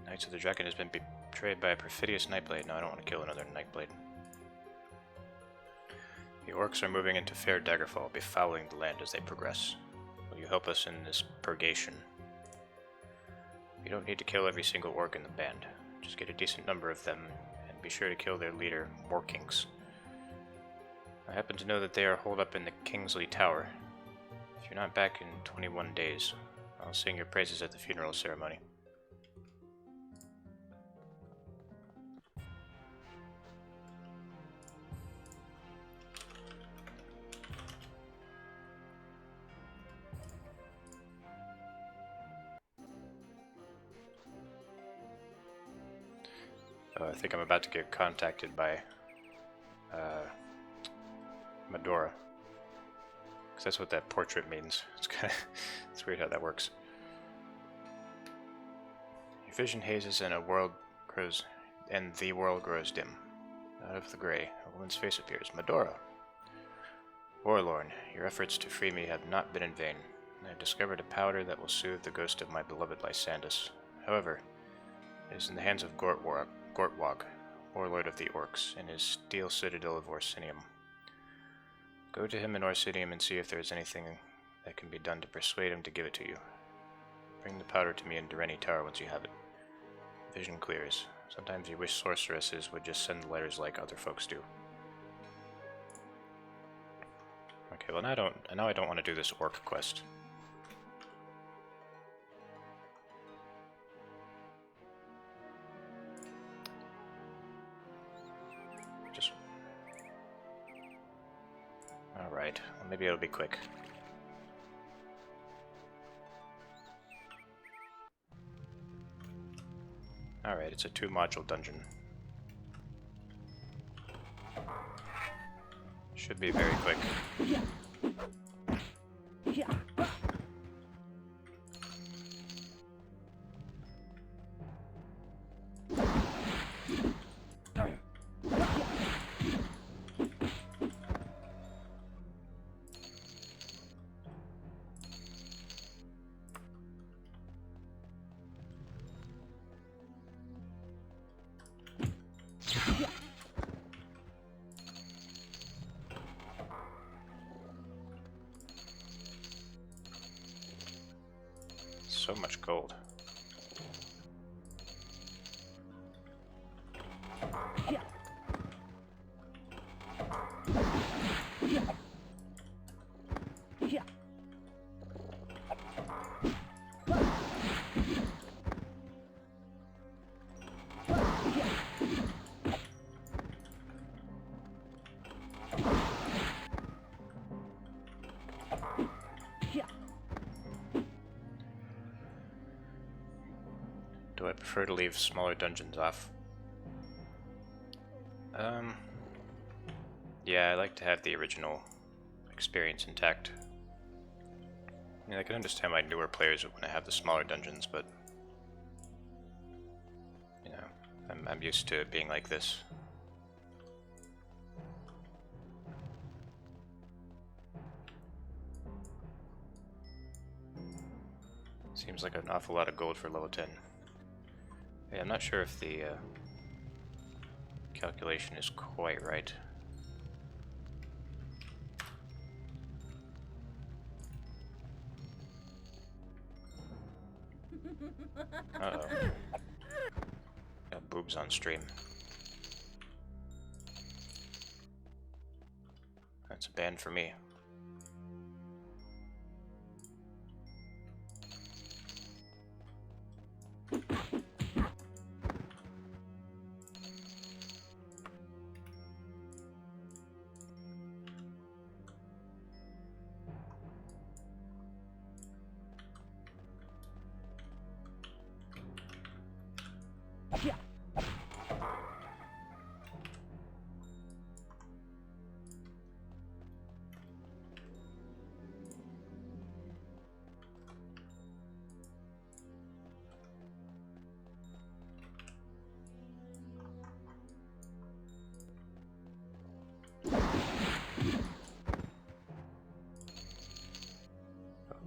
Knights of the Dragon has been betrayed by a perfidious Nightblade. No, I don't want to kill another Nightblade. The orcs are moving into fair Daggerfall, befouling the land as they progress. Will you help us in this purgation? You don't need to kill every single orc in the band. Just get a decent number of them, and be sure to kill their leader, Morkings. I happen to know that they are holed up in the Kingsley Tower. If you're not back in 21 days, I'll sing your praises at the funeral ceremony. I think I'm about to get contacted by Medora. Because that's what that portrait means. It's weird how that works. Your vision hazes and the world grows dim. Out of the gray, a woman's face appears. Medora! Forlorn, your efforts to free me have not been in vain. I have discovered a powder that will soothe the ghost of my beloved Lysandus. However, it is in the hands of Gortwog, warlord of the Orcs, in his steel citadel of Orsinium. Go to him in Orsinium and see if there is anything that can be done to persuade him to give it to you. Bring the powder to me in Dureni Tower once you have it. Vision clears. Sometimes you wish sorceresses would just send letters like other folks do. Okay, well now I don't want to do this orc quest. Just alright, well maybe it'll be quick. Alright, it's a 2-module dungeon. Should be very quick. So much gold. Do I prefer to leave smaller dungeons off? Yeah, I like to have the original experience intact. I mean, I can understand why newer players would want to have the smaller dungeons, but you know, I'm used to it being like this. Seems like an awful lot of gold for level 10. Hey, I'm not sure if the calculation is quite right. Uh-oh. Got boobs on stream. That's a ban for me.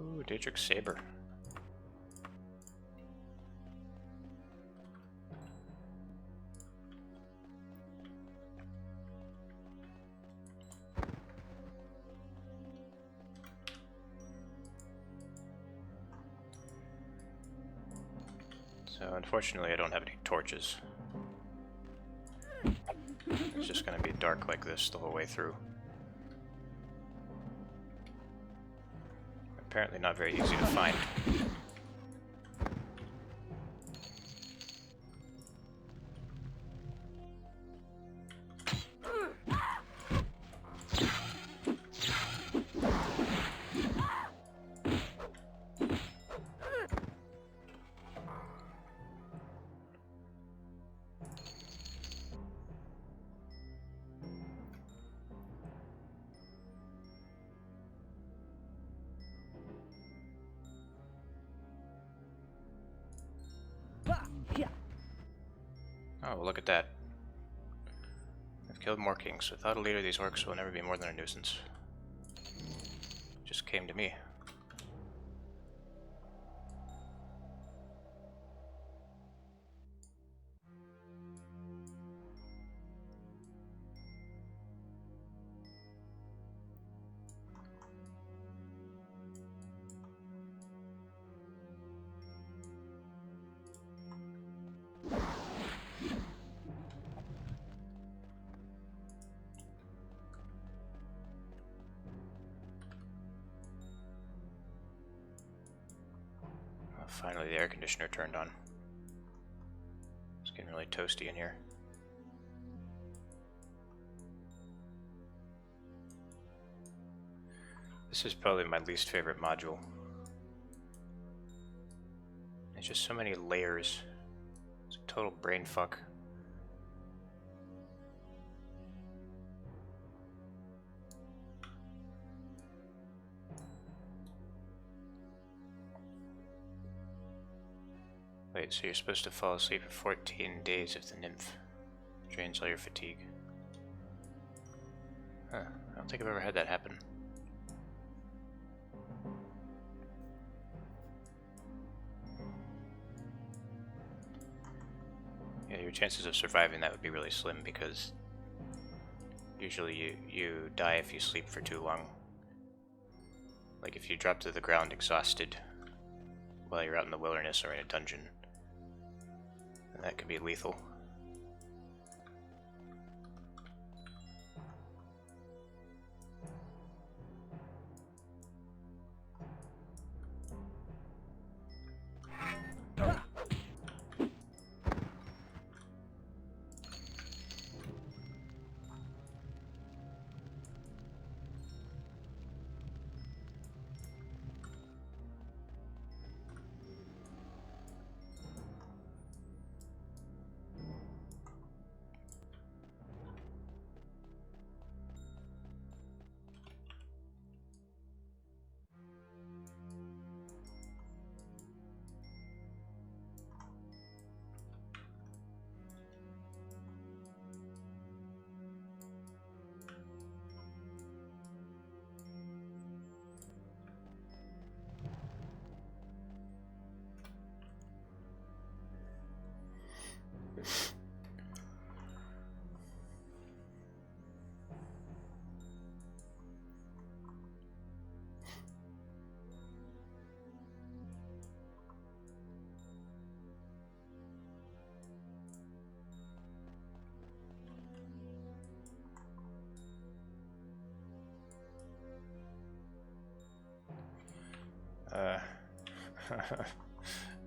Ooh, Daedric Saber. So unfortunately I don't have any torches. It's just gonna be dark like this the whole way through. Apparently not very easy to find. Oh, look at that. I've killed more kings. Without a leader, these orcs will never be more than a nuisance. came to me. Finally, the air conditioner turned on. It's getting really toasty in here. This is probably my least favorite module. There's just so many layers. It's a total brain fuck. Wait, so you're supposed to fall asleep for 14 days if the nymph drains all your fatigue. Huh, I don't think I've ever had that happen. Yeah, your chances of surviving that would be really slim because usually you die if you sleep for too long. Like if you drop to the ground exhausted while you're out in the wilderness or in a dungeon, then that could be lethal.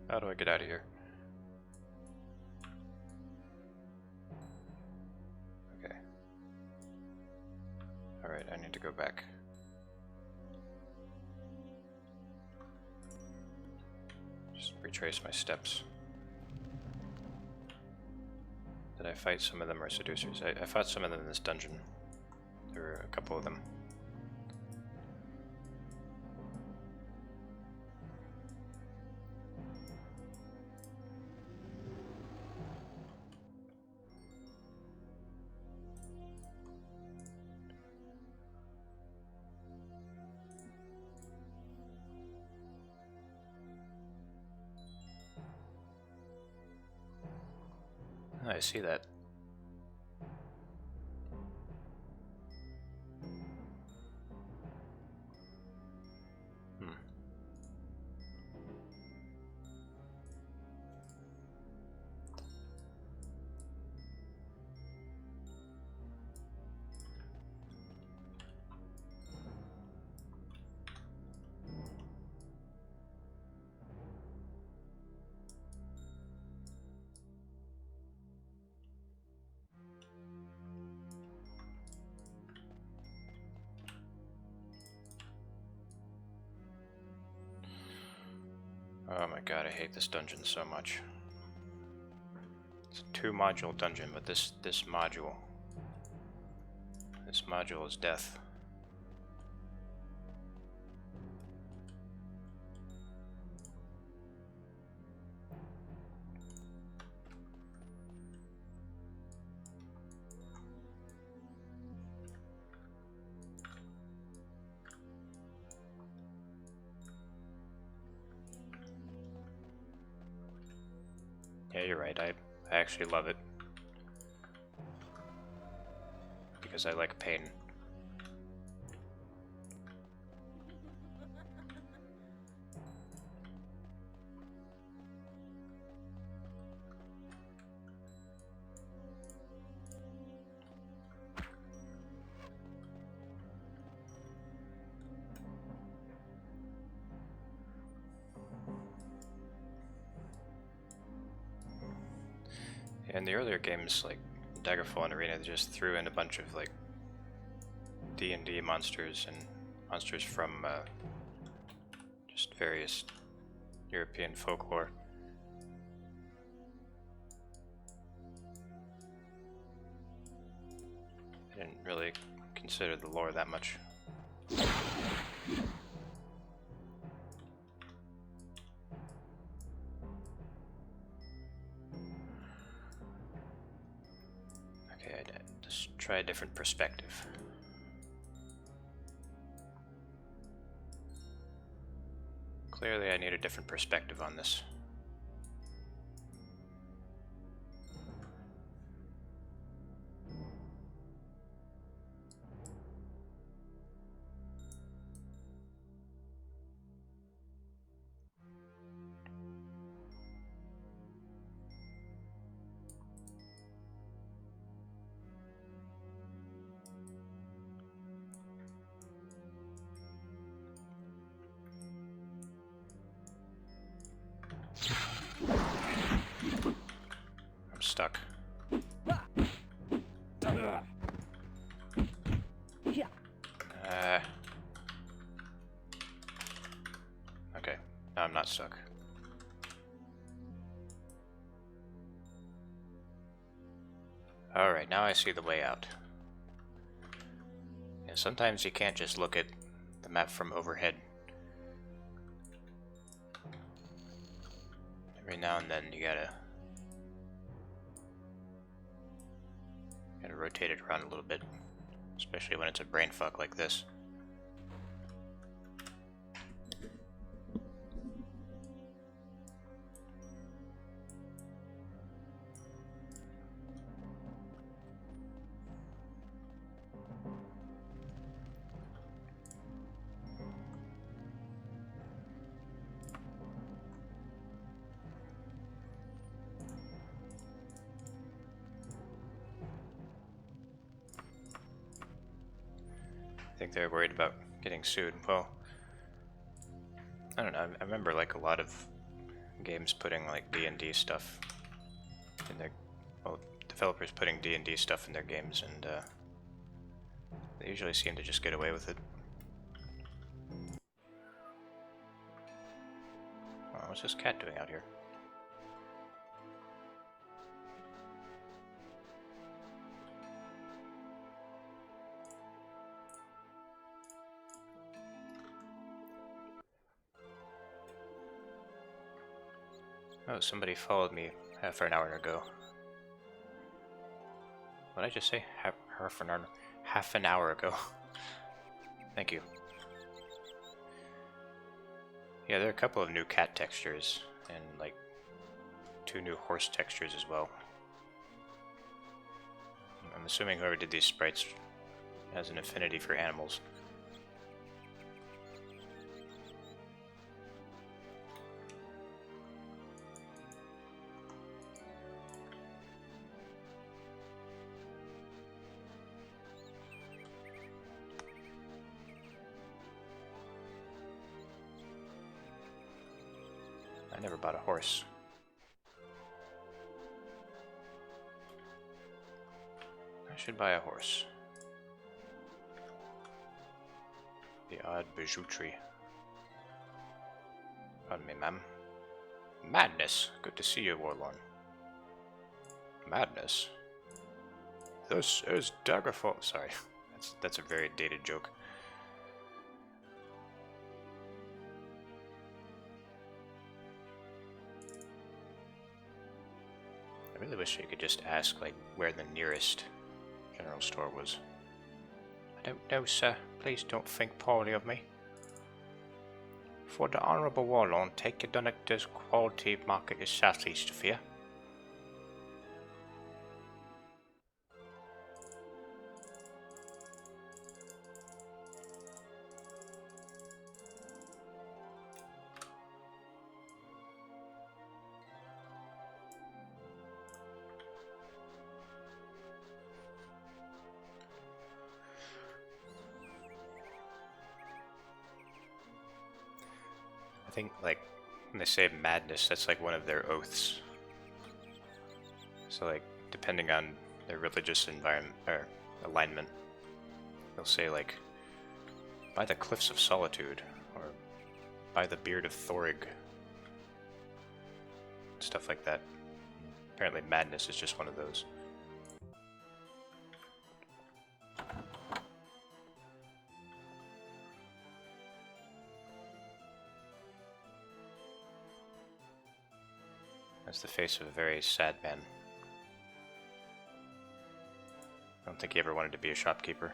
How do I get out of here? Okay. Alright, I need to go back. Just retrace my steps. Did I fight some of them or seducers? I fought some of them in this dungeon. There were a couple of them. I see that. Oh my god, I hate this dungeon so much. It's a 2-module dungeon, but this module is death. Yeah, you're right. I actually love it. Because I like pain. In the earlier games, like Daggerfall and Arena, they just threw in a bunch of like D&D monsters and monsters from just various European folklore. I didn't really consider the lore that much. Okay, let's try a different perspective. Clearly I need a different perspective on this. I'm stuck. Yeah. Okay, now I'm not stuck. Alright, now I see the way out. And sometimes you can't just look at the map from overhead. Every now and then you gotta rotate it around a little bit, especially when it's a brain fuck like this. I think they're worried about getting sued. Well, I don't know. I remember like a lot of games putting like D&D stuff in their, well, developers putting D&D stuff in their games, and they usually seem to just get away with it. Oh, what's this cat doing out here? Oh, somebody followed me half an hour ago. What did I just say? Half an hour ago. Thank you. Yeah, there are a couple of new cat textures, and like 2 new horse textures as well. I'm assuming whoever did these sprites has an affinity for animals. I never bought a horse. I should buy a horse. The odd bijouterie. Pardon me, ma'am. Madness! Good to see you, Warlorn. Madness? This is Daggerfall. Sorry, that's a very dated joke. I really wish I could just ask, like, where the nearest general store was. I don't know, sir. Please don't think poorly of me. For the Honourable Warlord, take your Dunnictor's quality market is southeast of here. think, like, when they say madness, that's like one of their oaths. So, like, depending on their religious environment or alignment, they'll say, like, by the cliffs of solitude, or by the beard of Thorig. Stuff like that. Apparently, madness is just one of those. That's the face of a very sad man. I don't think he ever wanted to be a shopkeeper.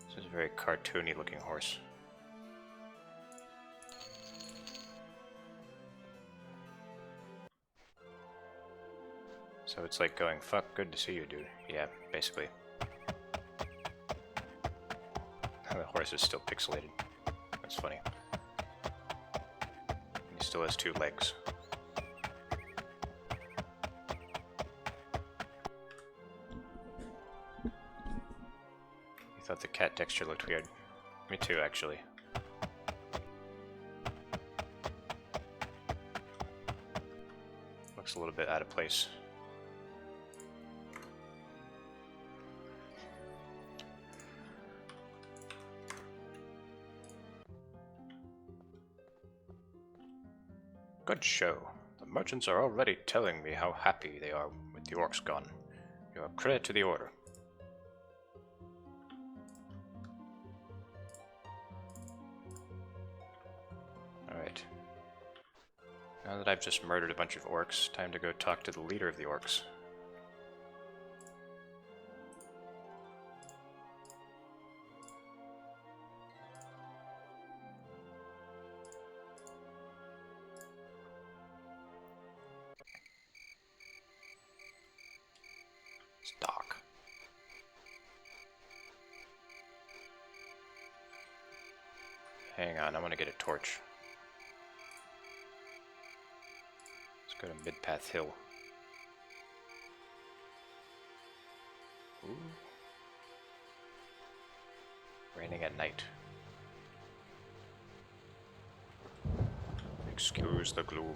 This is a very cartoony looking horse. So it's like going, fuck, good to see you, dude. Yeah, basically. The horse is still pixelated. That's funny. He still has 2 legs. You thought the cat texture looked weird. Me too, actually. Looks a little bit out of place. Good show. The merchants are already telling me how happy they are with the orcs gone. You have credit to the order. Alright. Now that I've just murdered a bunch of orcs, time to go talk to the leader of the orcs. Stock. Hang on, I want to get a torch. Let's go to Midpath Hill. Ooh. Raining at night. Excuse the gloom.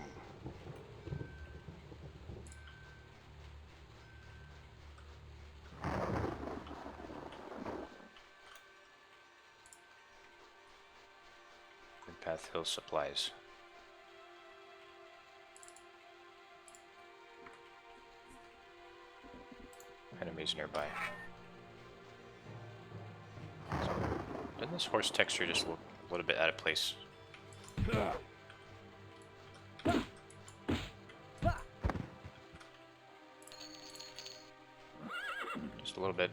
Midpath Hill supplies. Enemies nearby. So, doesn't this horse texture just look a little bit out of place? Just a little bit.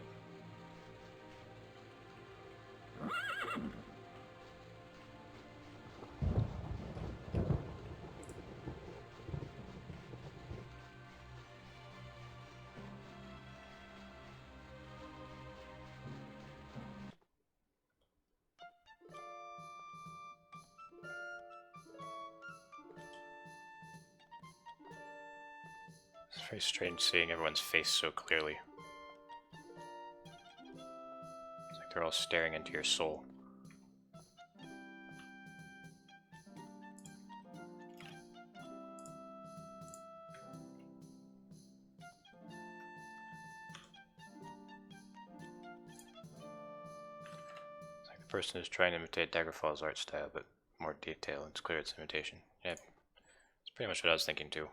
It's very strange seeing everyone's face so clearly. It's like they're all staring into your soul. It's like the person is trying to imitate Daggerfall's art style, but more detail, and it's clear it's imitation. Yeah, it's pretty much what I was thinking too.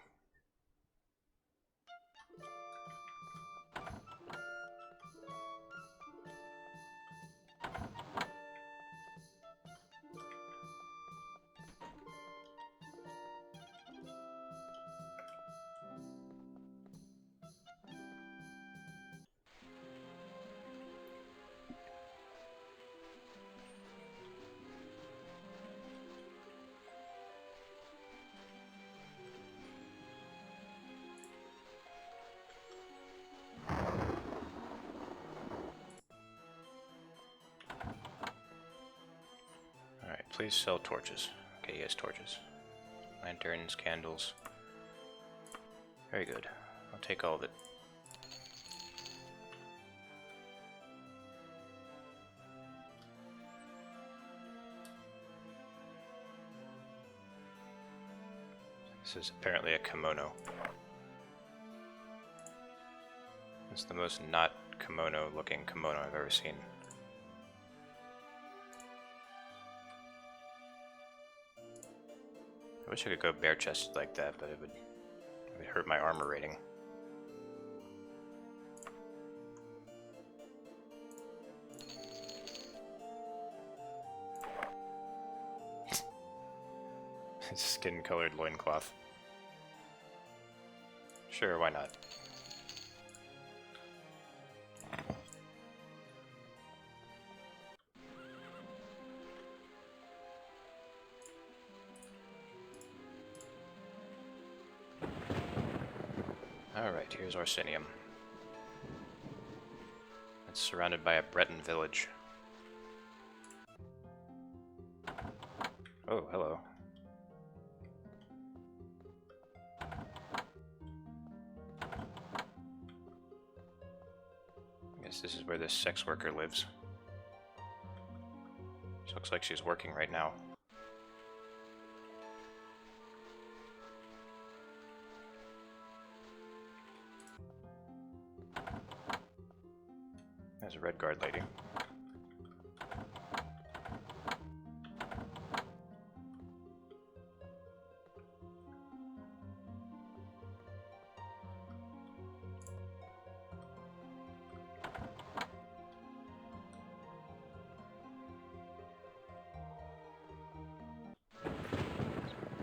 Please sell torches. Okay, he has torches. Lanterns, candles. Very good. I'll take all of it. This is apparently a kimono. It's the most not kimono looking kimono I've ever seen. I wish I could go bare chested like that, but it would hurt my armor rating. Skin colored loincloth. Sure, why not? Alright, here's Orsinium. It's surrounded by a Breton village. Oh, hello. I guess this is where this sex worker lives. She looks like she's working right now. There's a red guard lady.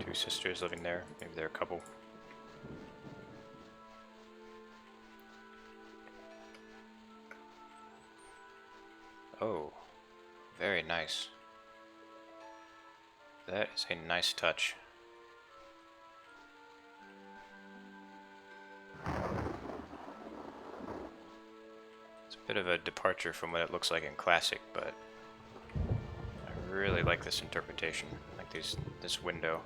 Two sisters living there. Maybe they're a couple. Oh, very nice. That is a nice touch. It's a bit of a departure from what it looks like in Classic, but I really like this interpretation. Like this window.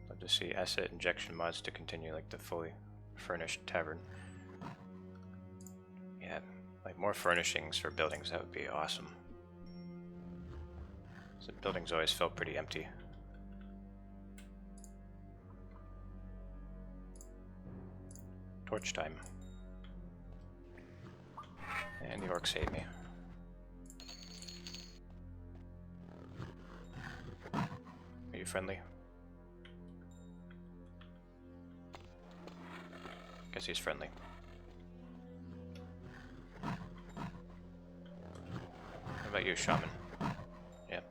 Love to see asset injection mods to continue like the fully furnished tavern. Yeah, like more furnishings for buildings, that would be awesome. So buildings always felt pretty empty. Torch time. And the orcs hate me. Are you friendly? Guess he's friendly. What about you, shaman? Yeah.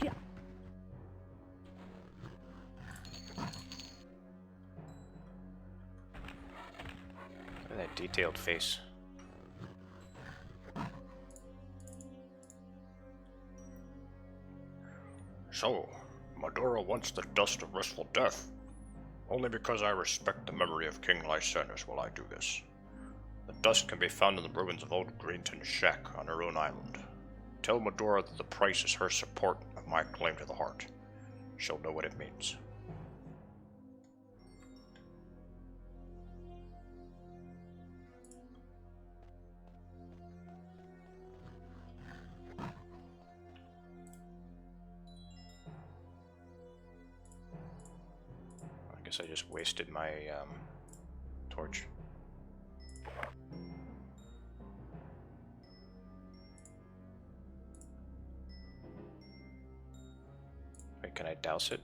Yeah. Look at that detailed face. So, Madura wants the dust of restful death. Only because I respect the memory of King Lysanus will I do this. The dust can be found in the ruins of old Greenton's shack on her own island. Tell Madura that the price is her support of my claim to the heart. She'll know what it means. I guess I just wasted my torch. Wait, can I douse it?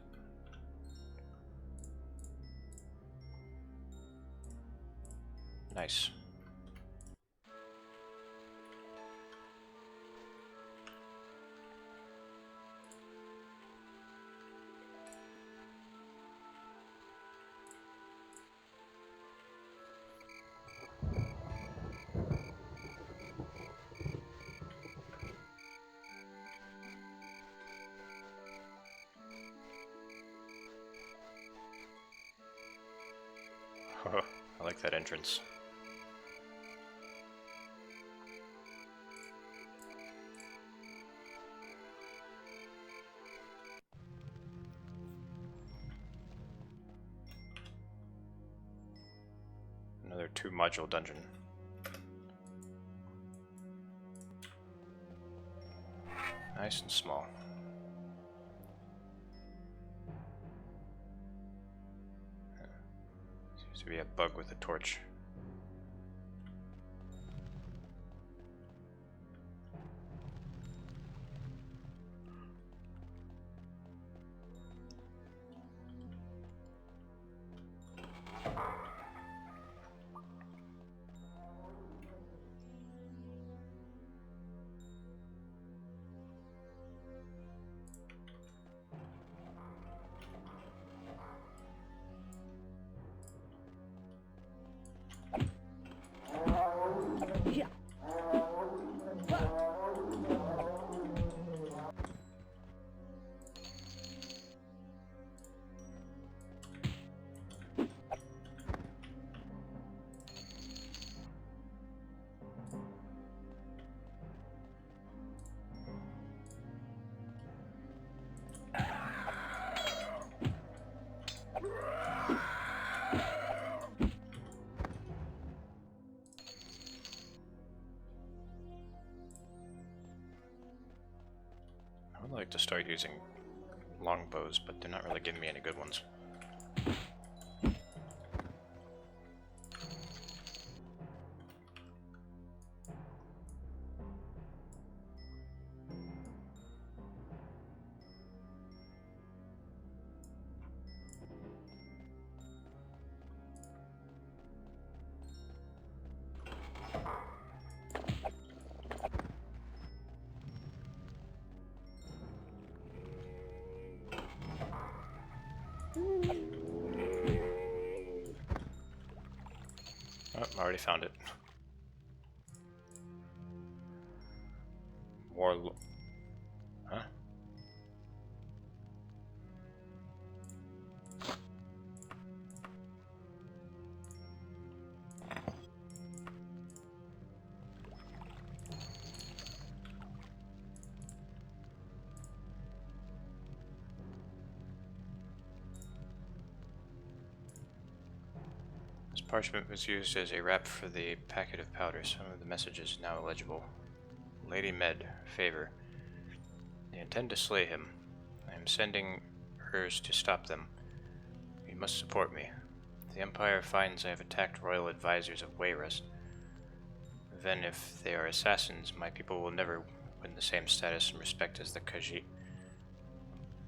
Nice. I like that entrance. Another 2-module dungeon. Nice and small. Seems to be a bug with a torch. Yeah. I would like to start using longbows, but they're not really giving me any good ones. Oh, I already found it. Huh? This parchment was used as a wrap for the packet of powder. Some of the messages now illegible. Lady Med, favor. They intend to slay him. I am sending hers to stop them. You must support me. The Empire finds I have attacked royal advisors of Weyras. Then if they are assassins, my people will never win the same status and respect as the Khajiit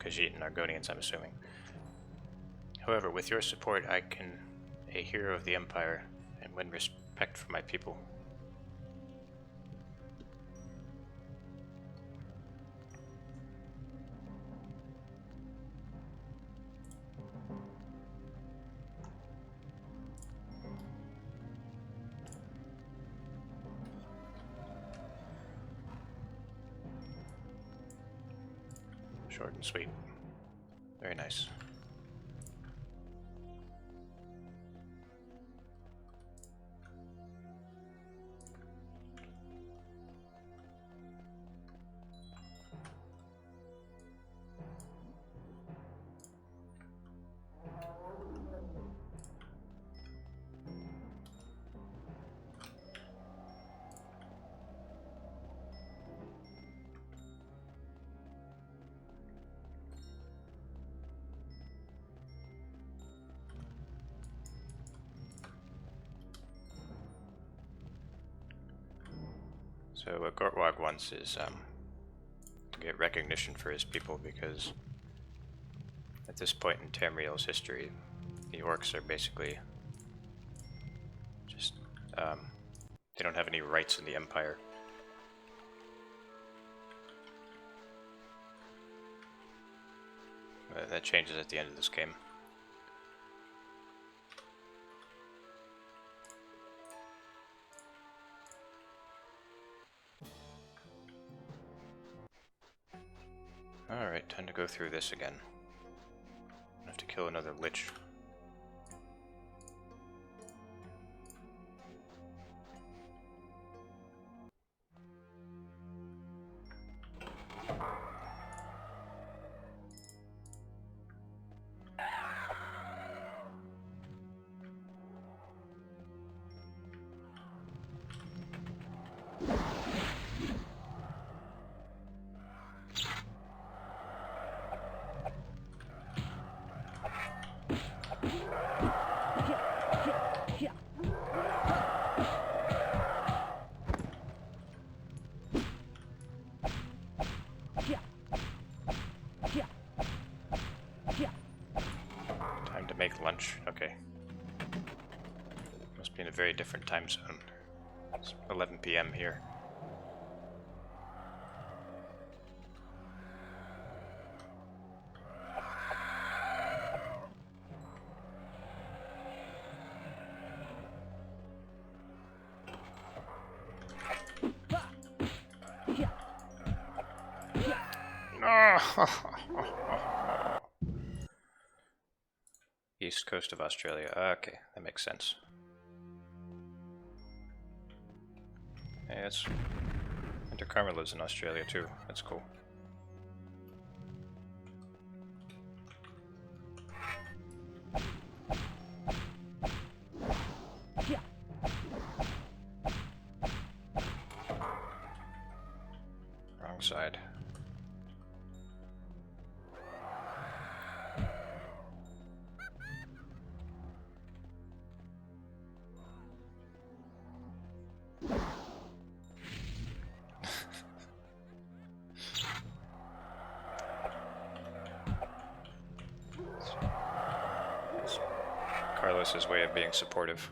and Argonians, I'm assuming. However, with your support, I can a hero of the Empire and win respect for my people. Short and sweet. Very nice. So what Gortwag wants is to get recognition for his people, because at this point in Tamriel's history, the orcs are basically just they don't have any rights in the Empire. But that changes at the end of this game. Alright, time to go through this again. I have to kill another lich. to make lunch. Okay. Must be in a very different time zone. It's 11 p.m. here. East coast of Australia. Okay, that makes sense. Hey, that's... Winter Karma lives in Australia too. That's cool. Wrong side. Carlos's way of being supportive.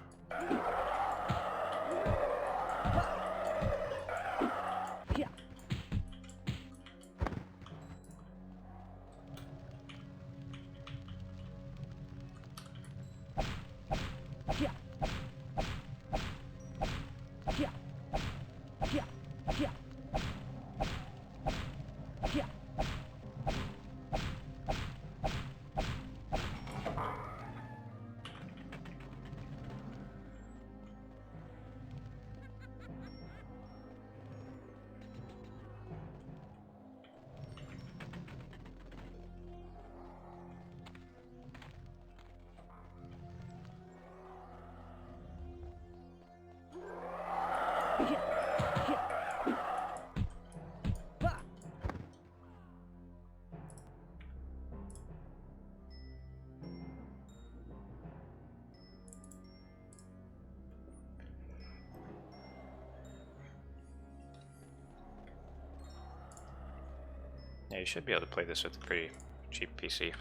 Yeah, you should be able to play this with a pretty cheap PC.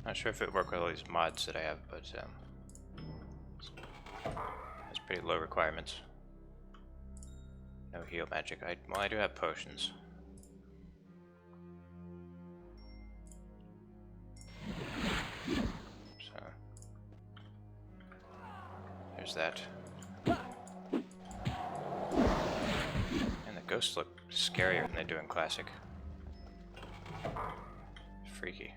Not sure if it would work with all these mods that I have, but it's pretty low requirements. No heal magic. Well, I do have potions. So there's that. And the ghosts look scarier than they do in Classic. Freaky.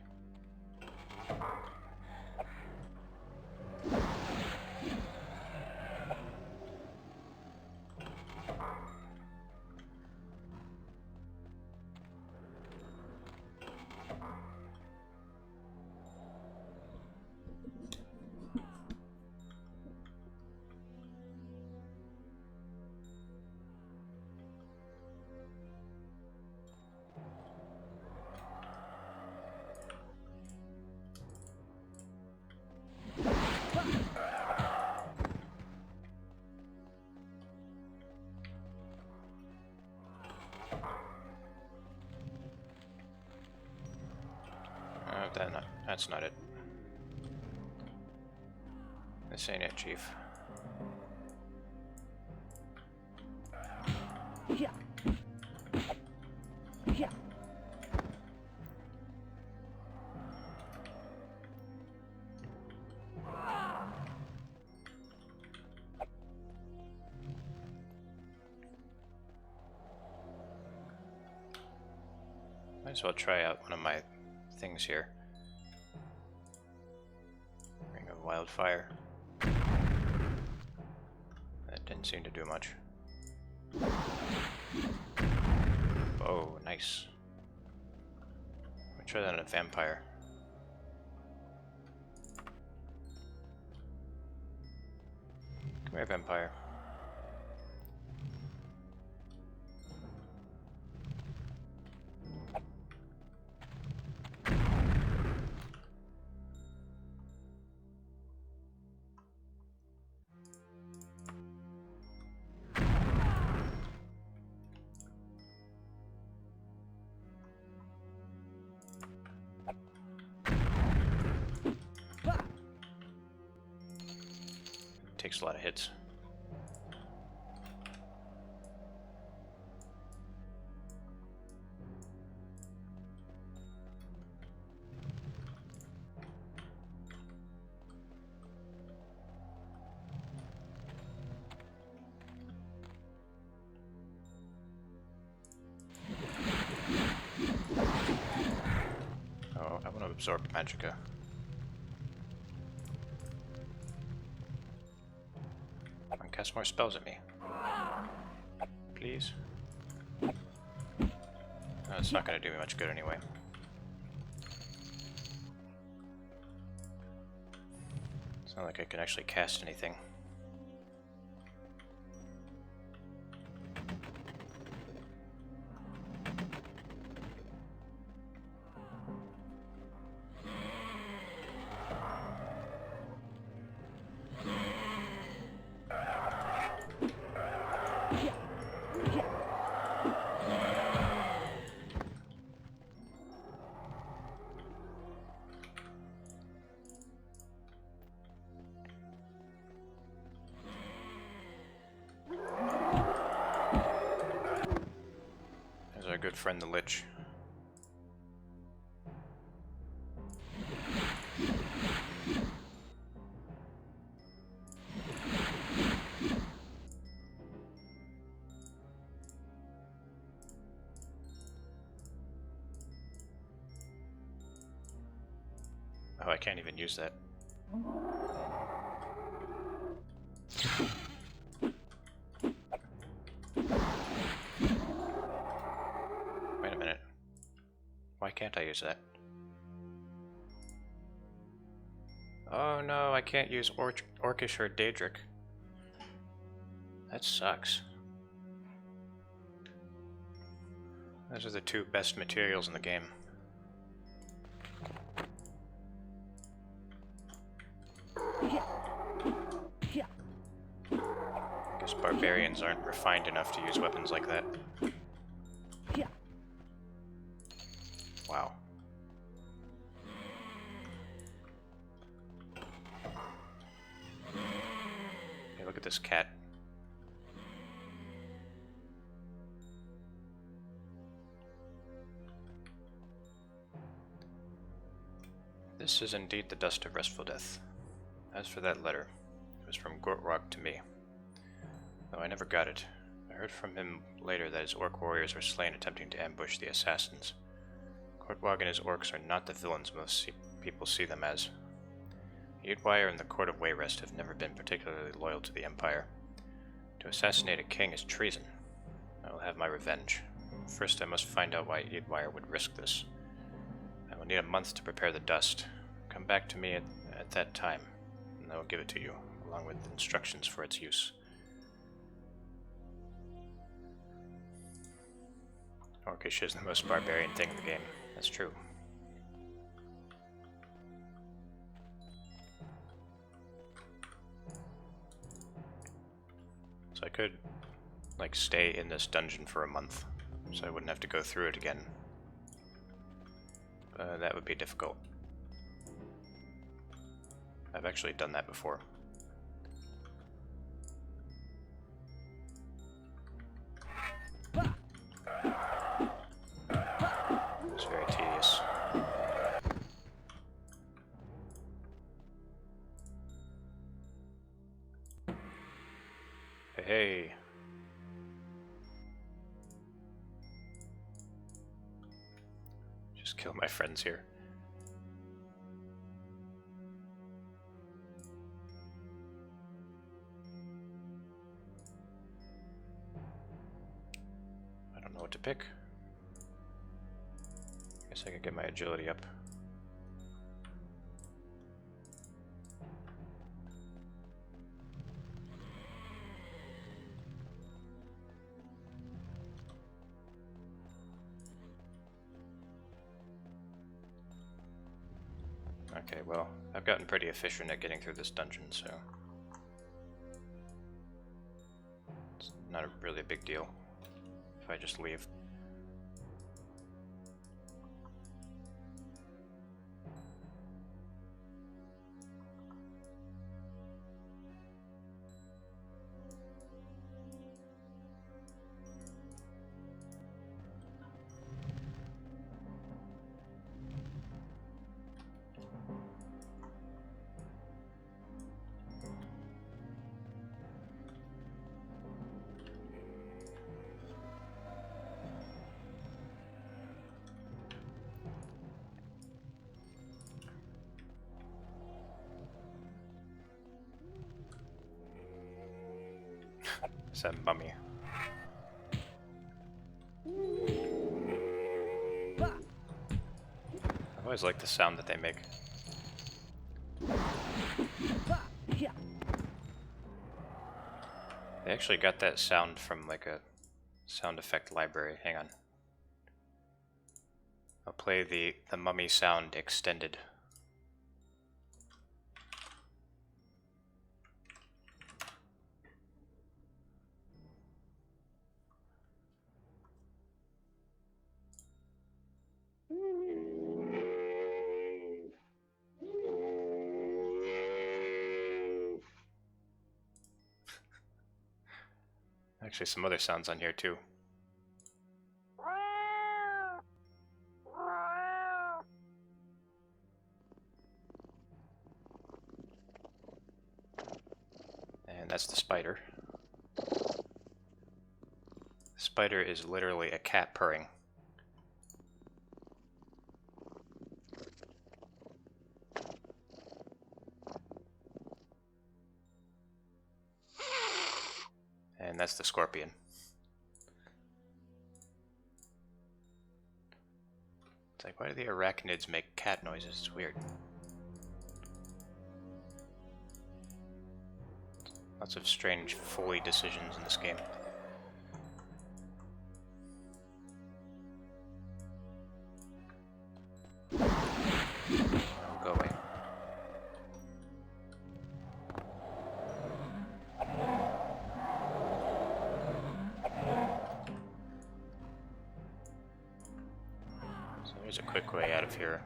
That's not it. This ain't it, Chief. Yeah. Yeah. Might as well try out one of my things here. Ring of Wildfire. That didn't seem to do much. Oh, nice. I'll try that on a vampire. Come here, vampire. takes a lot of hits. Oh, I want to absorb Magicka. Come on, cast more spells at me. Please. No, it's not going to do me much good anyway. It's not like I can actually cast anything. There's our good friend the Lich. Oh, I can't even use that. Wait a minute. Why can't I use that? Oh no, I can't use Orcish or Daedric. That sucks. Those are the two best materials in the game. Guess barbarians aren't refined enough to use weapons like that. Wow. Hey, look at this cat. This is indeed the dust of restful death. As for that letter, it was from Gortrog to me. Though I never got it. I heard from him later that his orc warriors were slain attempting to ambush the assassins. Gortrog and his orcs are not the villains most people see them as. Eadwire and the Court of Wayrest have never been particularly loyal to the Empire. To assassinate a king is treason. I will have my revenge. First I must find out why Eadwire would risk this. I will need a month to prepare the dust. Come back to me at that time, and I will give it to you, along with instructions for its use. Orcish is the most barbarian thing in the game. That's true. So I could, like, stay in this dungeon for a month, so I wouldn't have to go through it again. That would be difficult. I've actually done that before. It's very tedious. Hey. Just kill my friends here. I don't know what to pick. Guess I could get my agility up. Okay, well, I've gotten pretty efficient at getting through this dungeon, so it's not really a big deal if I just leave. It's that mummy. I've always liked the sound that they make. Yeah. They actually got that sound from like a sound effect library. Hang on. I'll play the mummy sound extended. Actually, some other sounds on here too. And that's the spider. The spider is literally a cat purring. And that's the scorpion. It's like, why do the arachnids make cat noises? It's weird. Lots of strange Foley decisions in this game. Oh, go away. So there's a quick way out of here.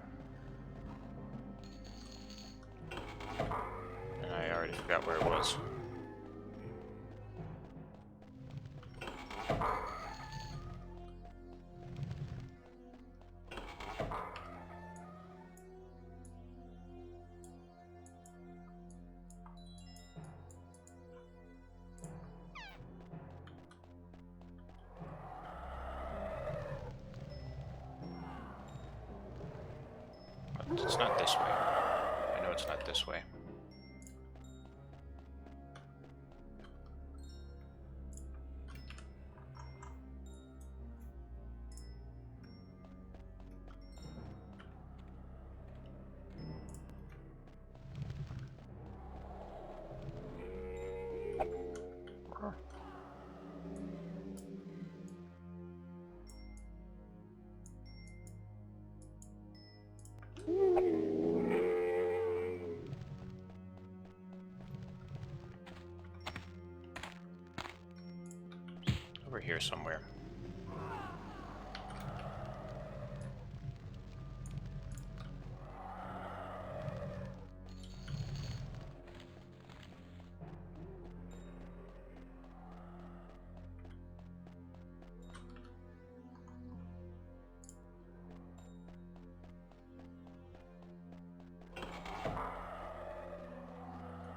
And I already forgot where it was. It's not this way. I know it's not this way. Over here somewhere.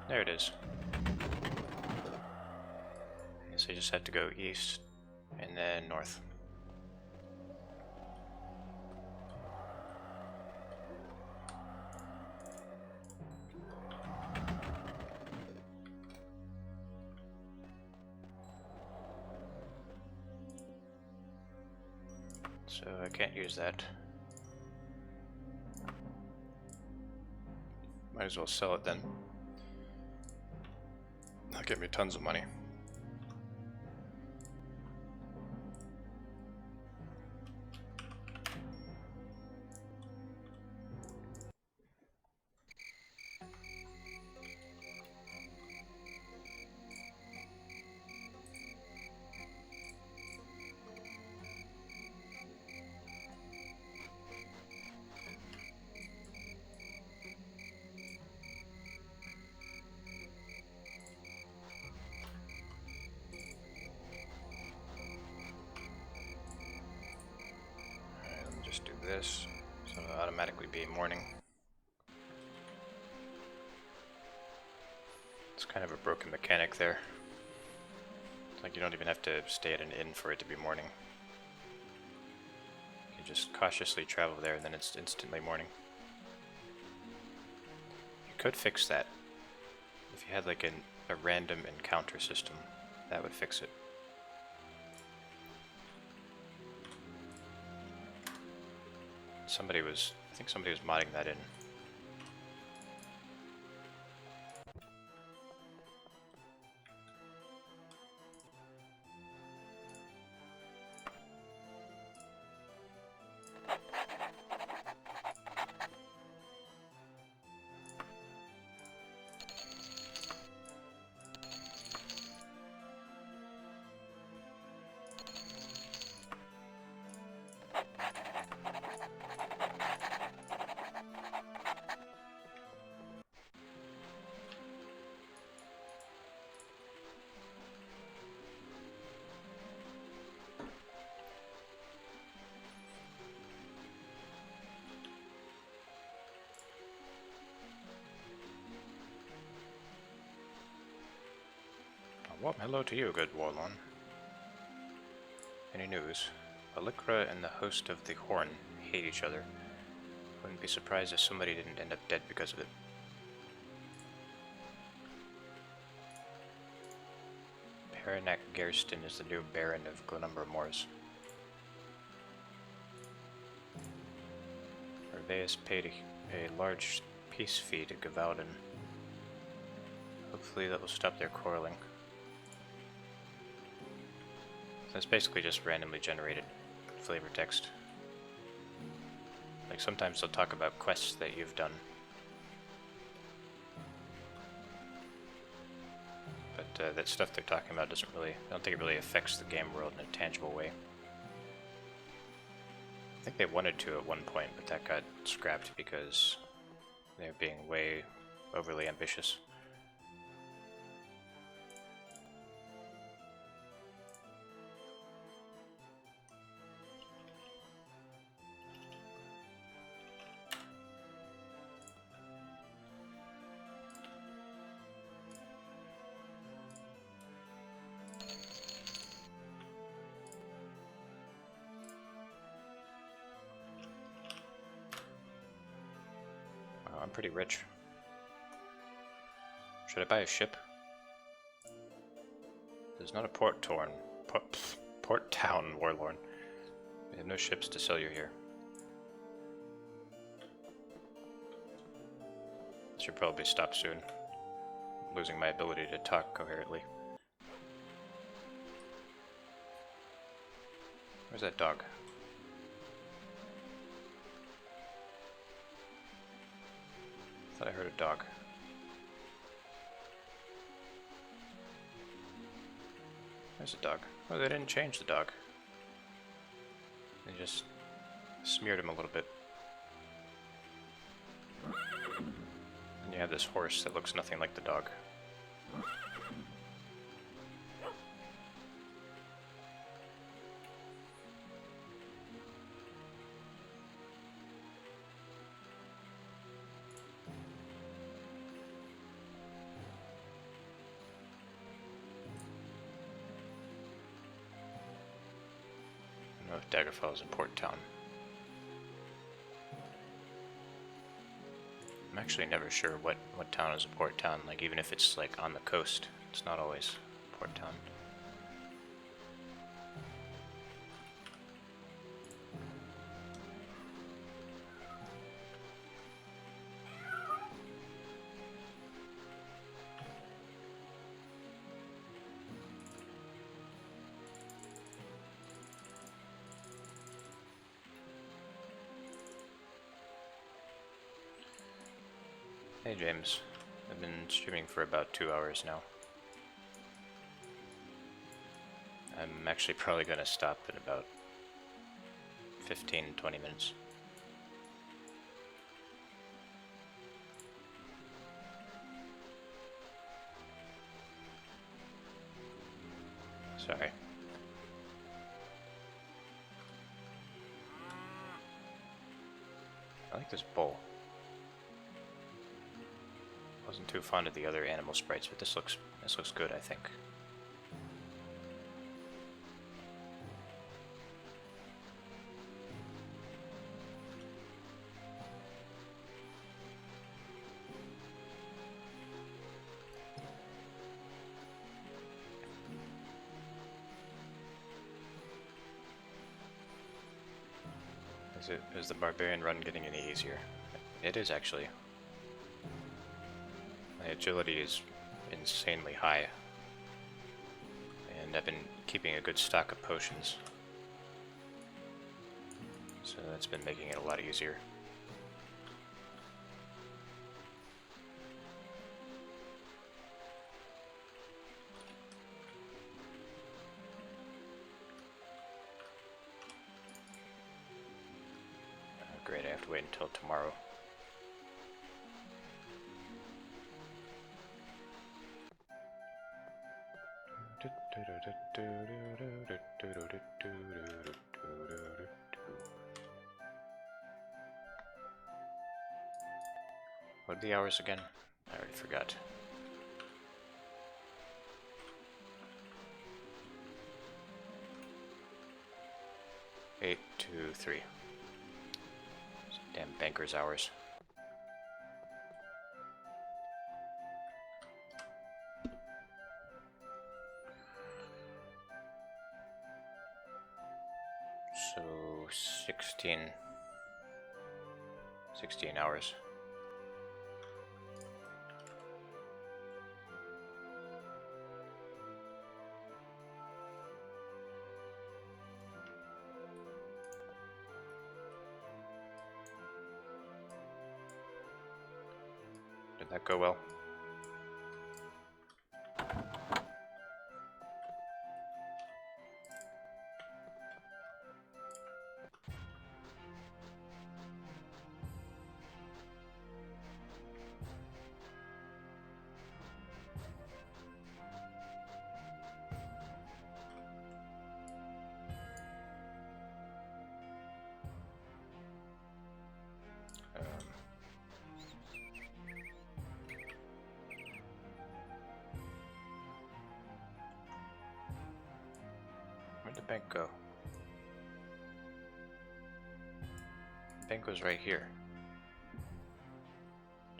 There it is. I guess I just have to go east and then north. So I can't use that. Might as well sell it then. That'll get me tons of money. Do this, so it'll automatically be morning. It's kind of a broken mechanic there. It's like you don't even have to stay at an inn for it to be morning. You can just cautiously travel there and then it's instantly morning. You could fix that if you had like a random encounter system That would fix it. I think somebody was modding that in. Well, hello to you, good Warlorn. Any news? Alikra and the host of the Horn hate each other. Wouldn't be surprised if somebody didn't end up dead because of it. Paranak Gerston is the new Baron of Glenumbra Moors. Herveus paid a large peace fee to Gavaldon. Hopefully that will stop their quarreling. That's basically just randomly generated flavor text. Like sometimes they'll talk about quests that you've done. But that stuff they're talking about doesn't really, I don't think it really affects the game world in a tangible way. I think they wanted to at one point, but that got scrapped because they're being way overly ambitious. I'm pretty rich. Should I buy a ship? There's not a port town, Warlorn. We have no ships to sell you here. Should probably stop soon. I'm losing my ability to talk coherently. Where's that dog? Thought I heard a dog. There's a dog. Oh, they didn't change the dog. They just smeared him a little bit. And you have this horse that looks nothing like the dog. I don't know if Daggerfall is a port town. I'm actually never sure what town is a port town. Like even if it's like on the coast, it's not always a port town. Hey James, I've been streaming for about 2 hours now. I'm actually probably going to stop in about 15-20 minutes. Sorry. I like this bowl. Wasn't too fond of the other animal sprites, but this looks good, I think. Is the barbarian run getting any easier? It is actually. My agility is insanely high. And I've been keeping a good stock of potions. So that's been making it a lot easier. Great, I have to wait until tomorrow. What are the hours again? I already forgot. Eight to 3. Damn banker's hours. So 16 hours. Did that go well? Where'd the bank go? The bank was right here.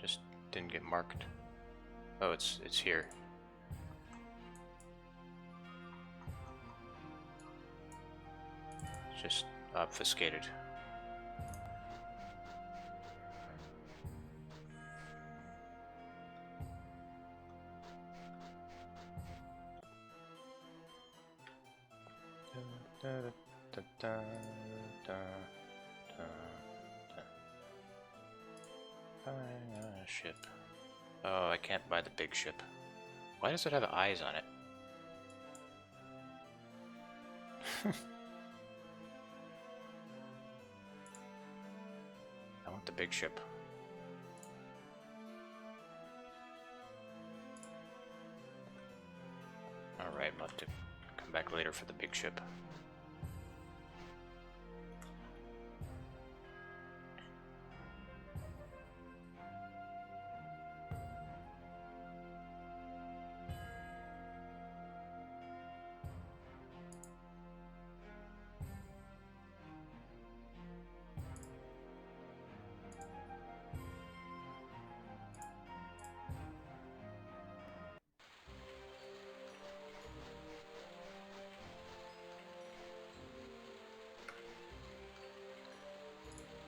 Just didn't get marked. Oh, it's here. It's just obfuscated. Ship. Oh, I can't buy the big ship. Why does it have eyes on it? I want the big ship. Alright, I'll have to come back later for the big ship.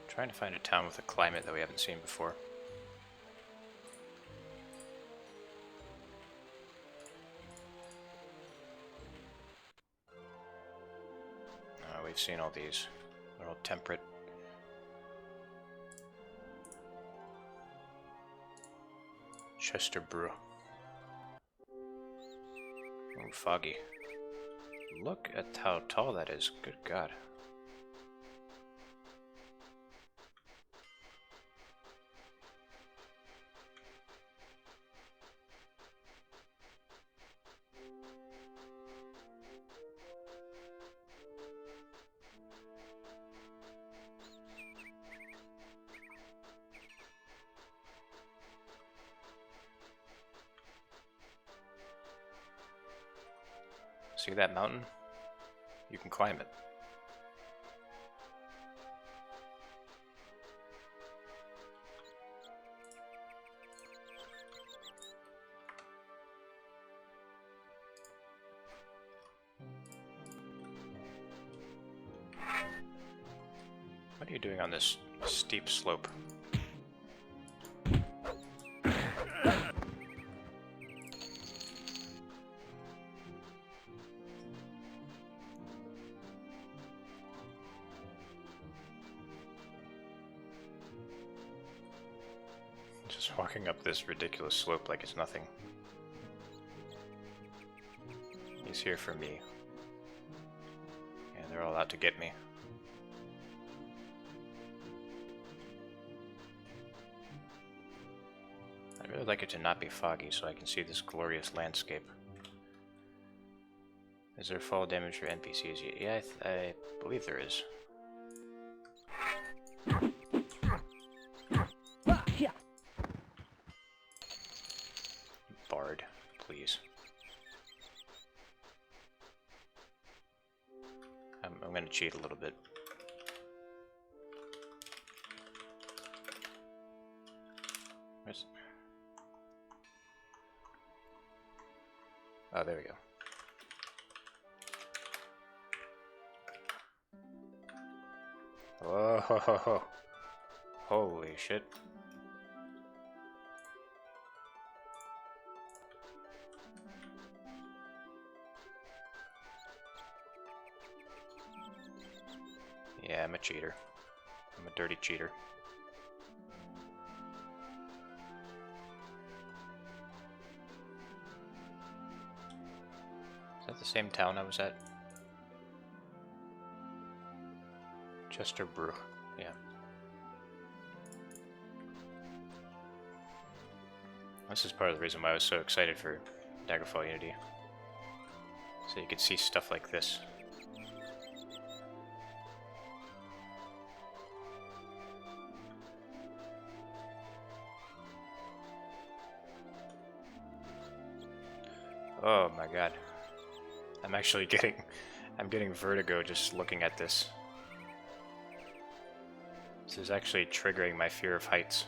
Trying to find a town with a climate that we haven't seen before. We've seen all these. They're all temperate. Chesterbrew. Oh, foggy. Look at how tall that is. Good God. See that mountain? You can climb it. What are you doing on this steep slope? Just walking up this ridiculous slope like it's nothing. He's here for me. And they're all out to get me. I'd really like it to not be foggy so I can see this glorious landscape. Is there fall damage for NPCs? Yeah, I believe there is. Yeah. Bard, please. I'm gonna cheat a little bit. Where's... Oh, there we go. Whoa, ho, ho, ho. Holy shit. Yeah, I'm a cheater. I'm a dirty cheater. Is that the same town I was at? Chesterbrook, yeah. This is part of the reason why I was so excited for Daggerfall Unity. So you could see stuff like this. Oh my god. I'm actually getting vertigo just looking at this. This is actually triggering my fear of heights.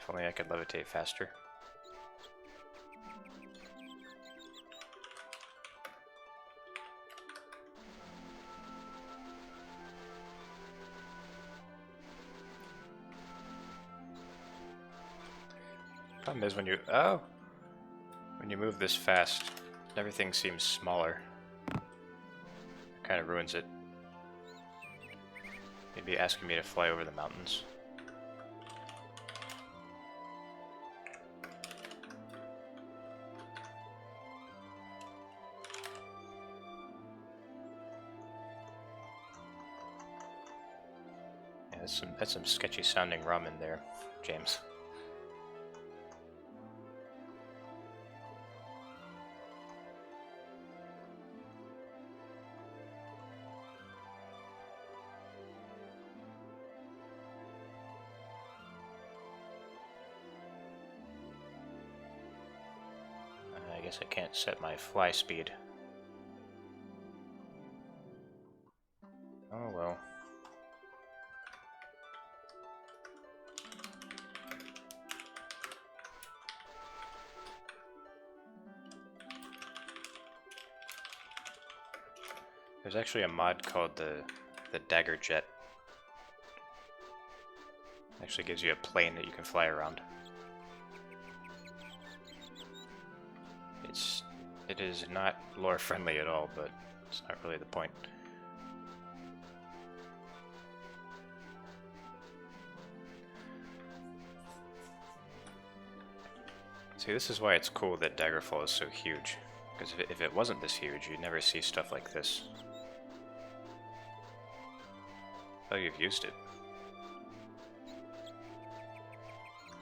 If only I could levitate faster. Problem is when you move this fast, everything seems smaller. It kind of ruins it. You'd be asking me to fly over the mountains. Yeah, that's some sketchy sounding ramen there, James. I guess I can't set my fly speed. Oh well. There's actually a mod called the Dagger Jet. It actually gives you a plane that you can fly around. It is not lore friendly at all, but it's not really the point. See, this is why it's cool that Daggerfall is so huge. Because if it wasn't this huge, you'd never see stuff like this. Oh, you've used it.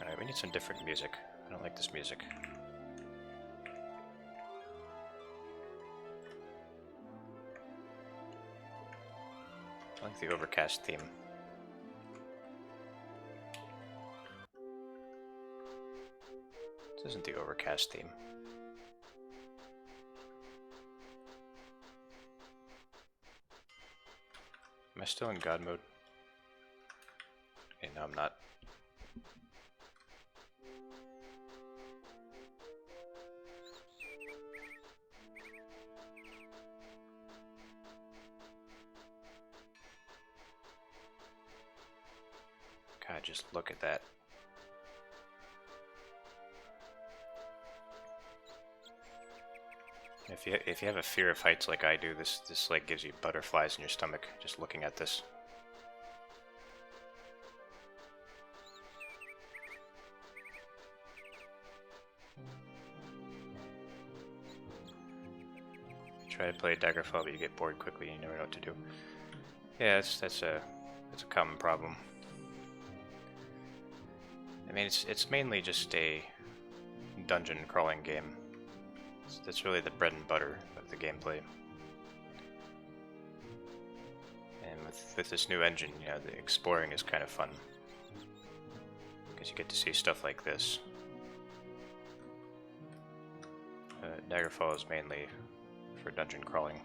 Alright, we need some different music. I don't like this music. I like the Overcast theme. This isn't the Overcast theme. Am I still in God mode? Okay, no, I'm not. God, just look at that. If you have a fear of heights like I do, this like gives you butterflies in your stomach just looking at this. Try to play Daggerfall, but you get bored quickly and you never know what to do. Yeah, that's a common problem. I mean, it's mainly just a dungeon crawling game. That's really the bread and butter of the gameplay. And with this new engine, you know, the exploring is kind of fun. Because you get to see stuff like this. Daggerfall is mainly for dungeon crawling.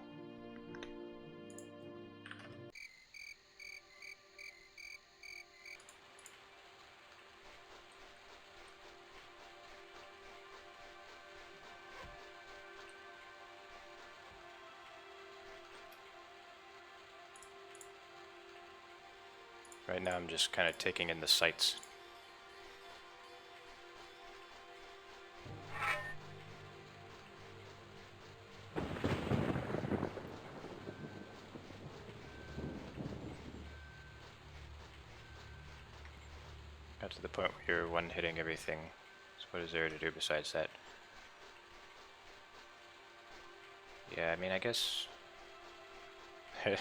Right now I'm just kind of taking in the sights. Got to the point where you're one-hitting everything. So what is there to do besides that? Yeah, I mean, I guess there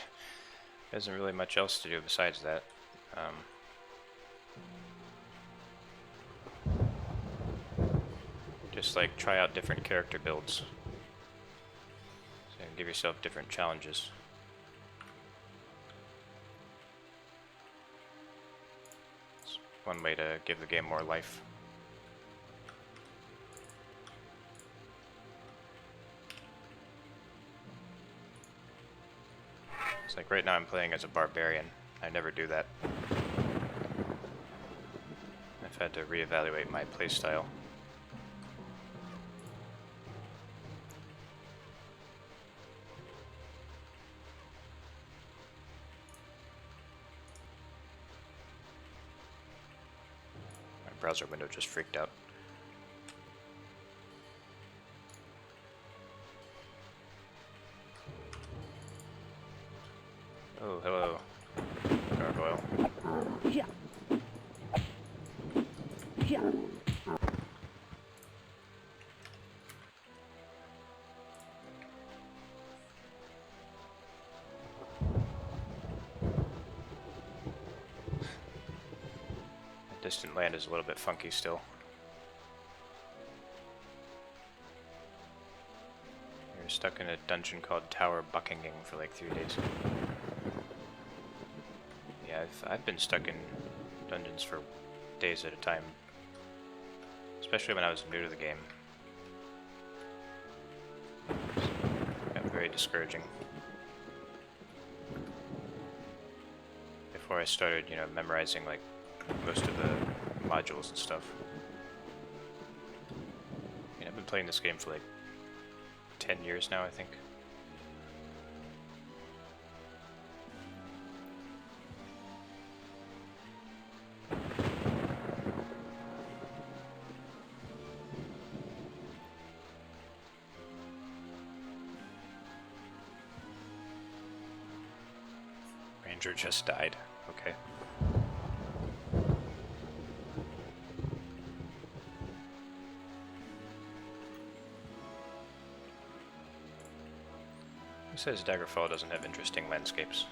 isn't really much else to do besides that. Just like try out different character builds and give yourself different challenges. It's one way to give the game more life. It's like right now I'm playing as a barbarian. I never do that. I've had to reevaluate my playstyle. My browser window just freaked out. Oh, hello, gargoyle. Yeah. Yeah. Distant land is a little bit funky still. You're stuck in a dungeon called Tower Buckingham for like 3 days. Yeah, I've been stuck in dungeons for days at a time. Especially when I was new to the game. It got very discouraging. Before I started, you know, memorizing like most of the modules and stuff. I mean, I've been playing this game for like 10 years now, I think. Ranger just died. Okay. Who says Daggerfall doesn't have interesting landscapes?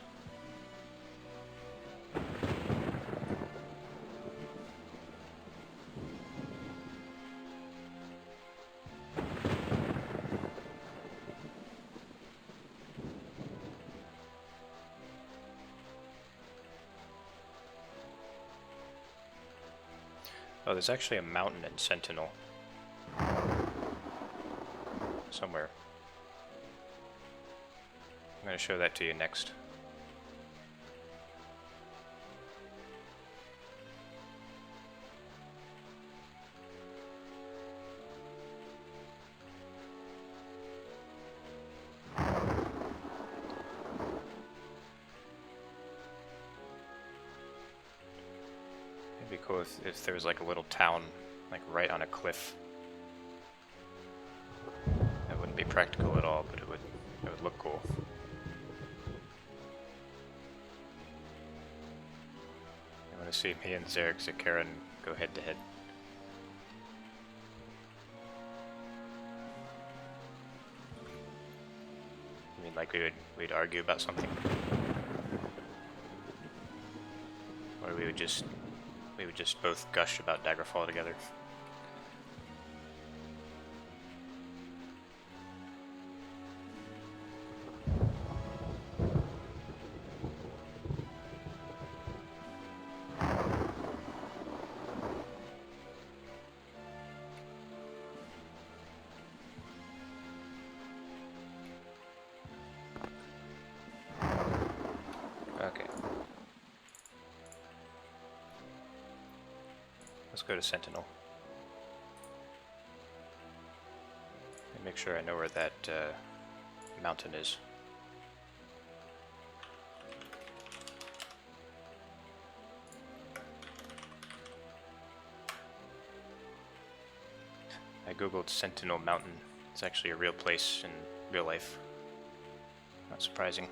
Oh, there's actually a mountain in Sentinel. somewhere. I'm going to show that to you next. It'd be cool if there was like a little town like right on a cliff. That wouldn't be practical at all, but it would look cool. I want to see me and Zarek Zakaran go head to head. I mean, like we'd argue about something, or we would just both gush about Daggerfall together. Okay. Let's go to Sentinel. And make sure I know where that mountain is. I googled Sentinel Mountain. It's actually a real place in real life. Not surprising.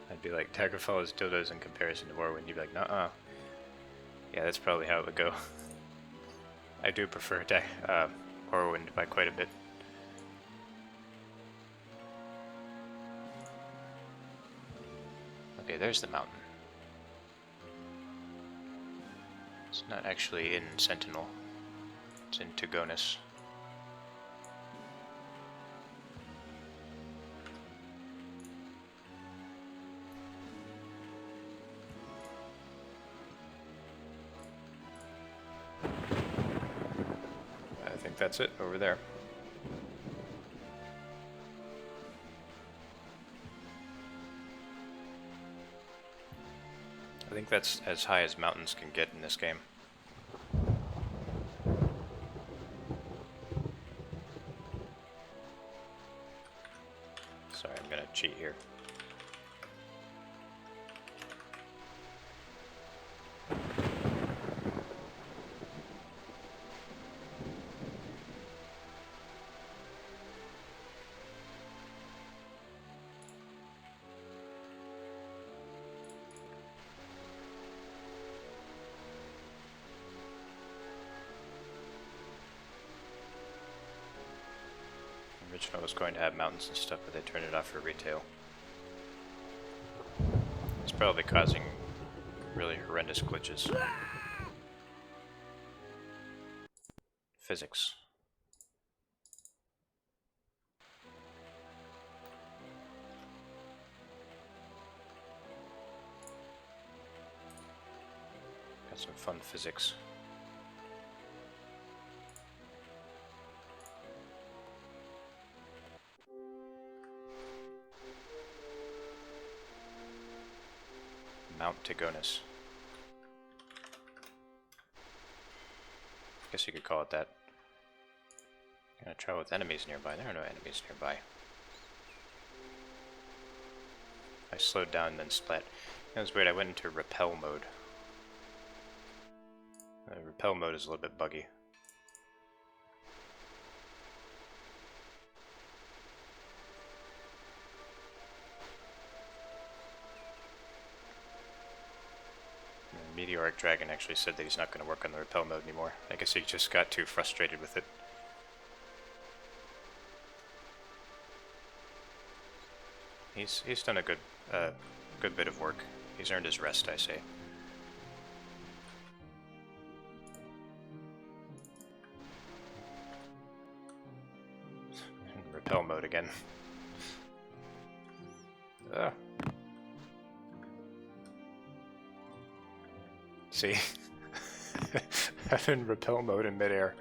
I'd be like, Daggerfall is dildos in comparison to Morrowind. You'd be like, nuh-uh. Yeah, that's probably how it would go. I do prefer Morrowind by quite a bit. Okay, there's the mountain. It's not actually in Sentinel. It's in Tugonis. I think that's it over there. I think that's as high as mountains can get in this game. Sorry, I'm gonna cheat here. Original was going to have mountains and stuff, but they turned it off for retail. It's probably causing really horrendous glitches. Physics. Got some fun physics. Mount Tugonis. Guess you could call it that. Gonna travel with enemies nearby. There are no enemies nearby. I slowed down and then splat. That was weird. I went into repel mode. Repel mode is a little bit buggy. Meteoric Dragon actually said that he's not going to work on the repel mode anymore. I guess he just got too frustrated with it. He's done a good bit of work. He's earned his rest, I say. repel mode again. Ugh. See? I'm in repel mode in midair.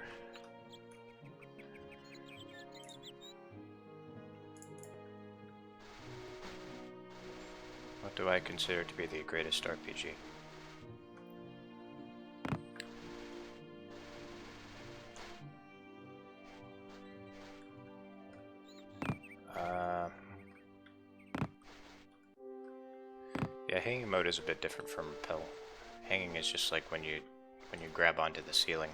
What do I consider to be the greatest RPG? Yeah, hanging mode is a bit different from repel. Hanging is just like when you grab onto the ceiling.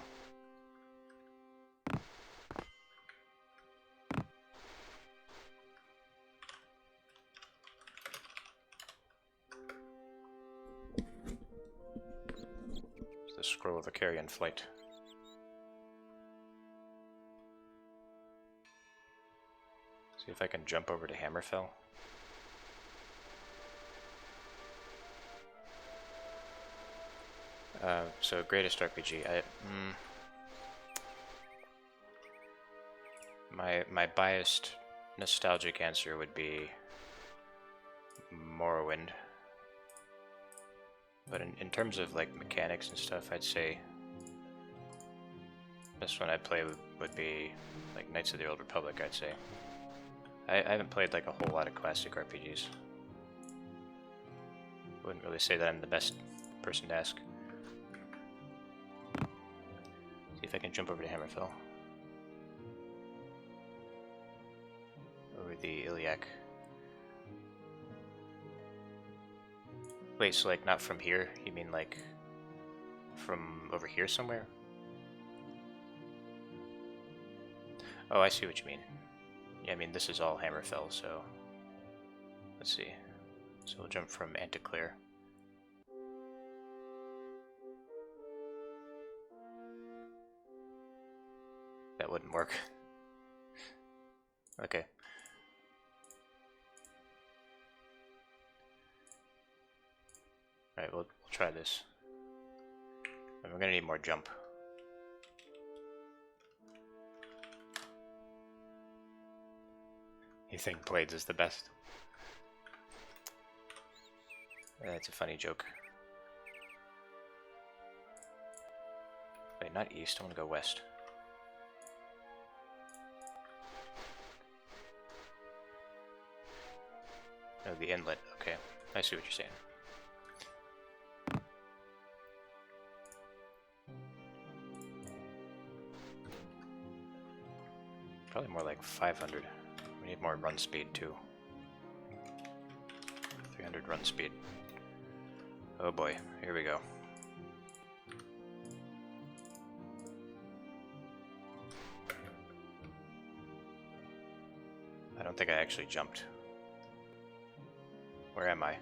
It's the scroll of a carrion flight. See if I can jump over to Hammerfell. So greatest RPG. My biased, nostalgic answer would be Morrowind. But in terms of like mechanics and stuff, I'd say best one I'd play would be like Knights of the Old Republic. I'd say. I haven't played like a whole lot of classic RPGs. Wouldn't really say that I'm the best person to ask. See if I can jump over to Hammerfell. Over the Iliac. Wait, so like not from here? You mean like from over here somewhere? Oh, I see what you mean. Yeah, I mean this is all Hammerfell, so let's see. So we'll jump from Anticlear. That wouldn't work. Okay. Alright, we'll try this. And we're gonna need more jump. You think Blades is the best? That's a funny joke. Wait, not east, I want to go west. Oh, the inlet, okay. I see what you're saying. Probably more like 500. We need more run speed too. 300 run speed. Oh boy, here we go. I don't think I actually jumped. Where am I?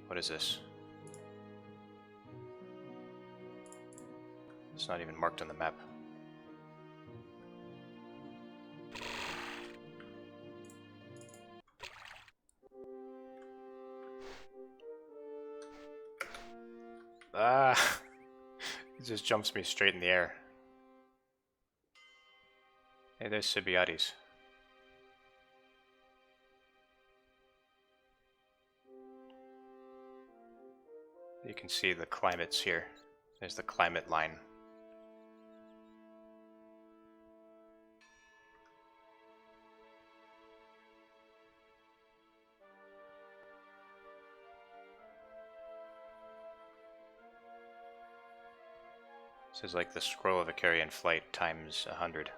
What is this? It's not even marked on the map. Ah! It just jumps me straight in the air. Hey, there's Symbiotes. You can see the climates here. There's the climate line. This is like the scroll of a carrion flight times 100.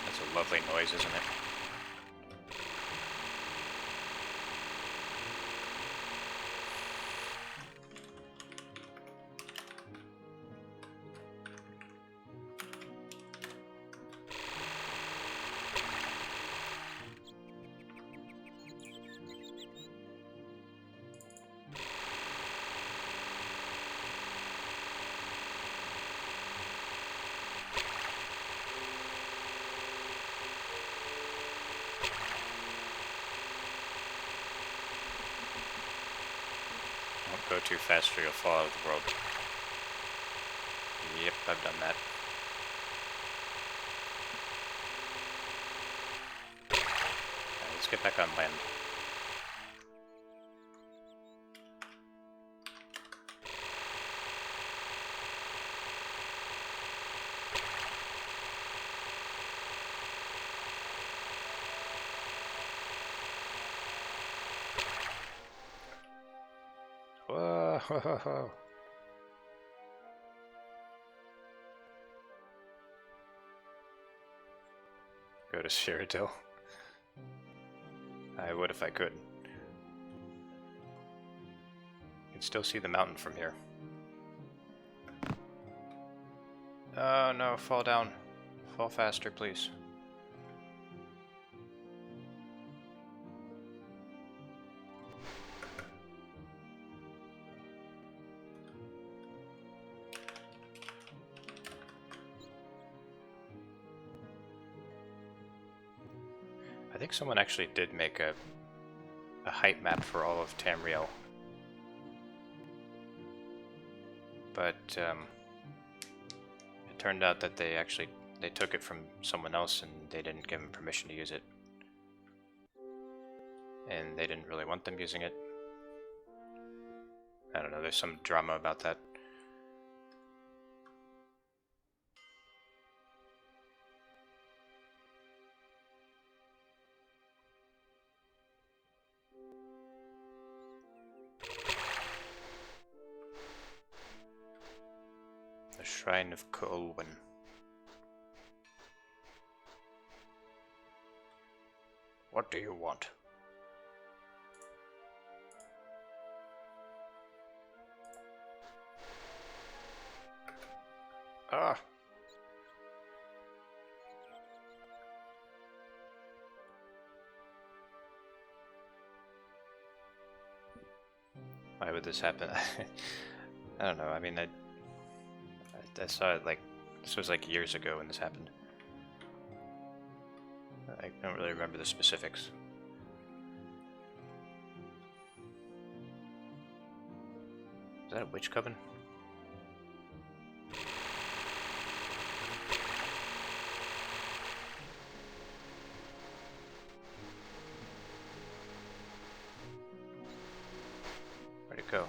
That's a lovely noise, isn't it? too fast or you'll fall out of the world. Yep, I've done that. Alright, let's get back on land. Whoa! Go to Cyrodiil. I would if I could. You can still see the mountain from here. Oh no, fall down. Fall faster, please. I think someone actually did make a height map for all of Tamriel. But it turned out that they took it from someone else and they didn't give them permission to use it. And they didn't really want them using it. I don't know, there's some drama about that. Shrine of Colwyn. What do you want? Ah! Why would this happen? I don't know, I mean, I saw it like, this was like years ago when this happened. I don't really remember the specifics. Is that a witch coven? Where'd it go?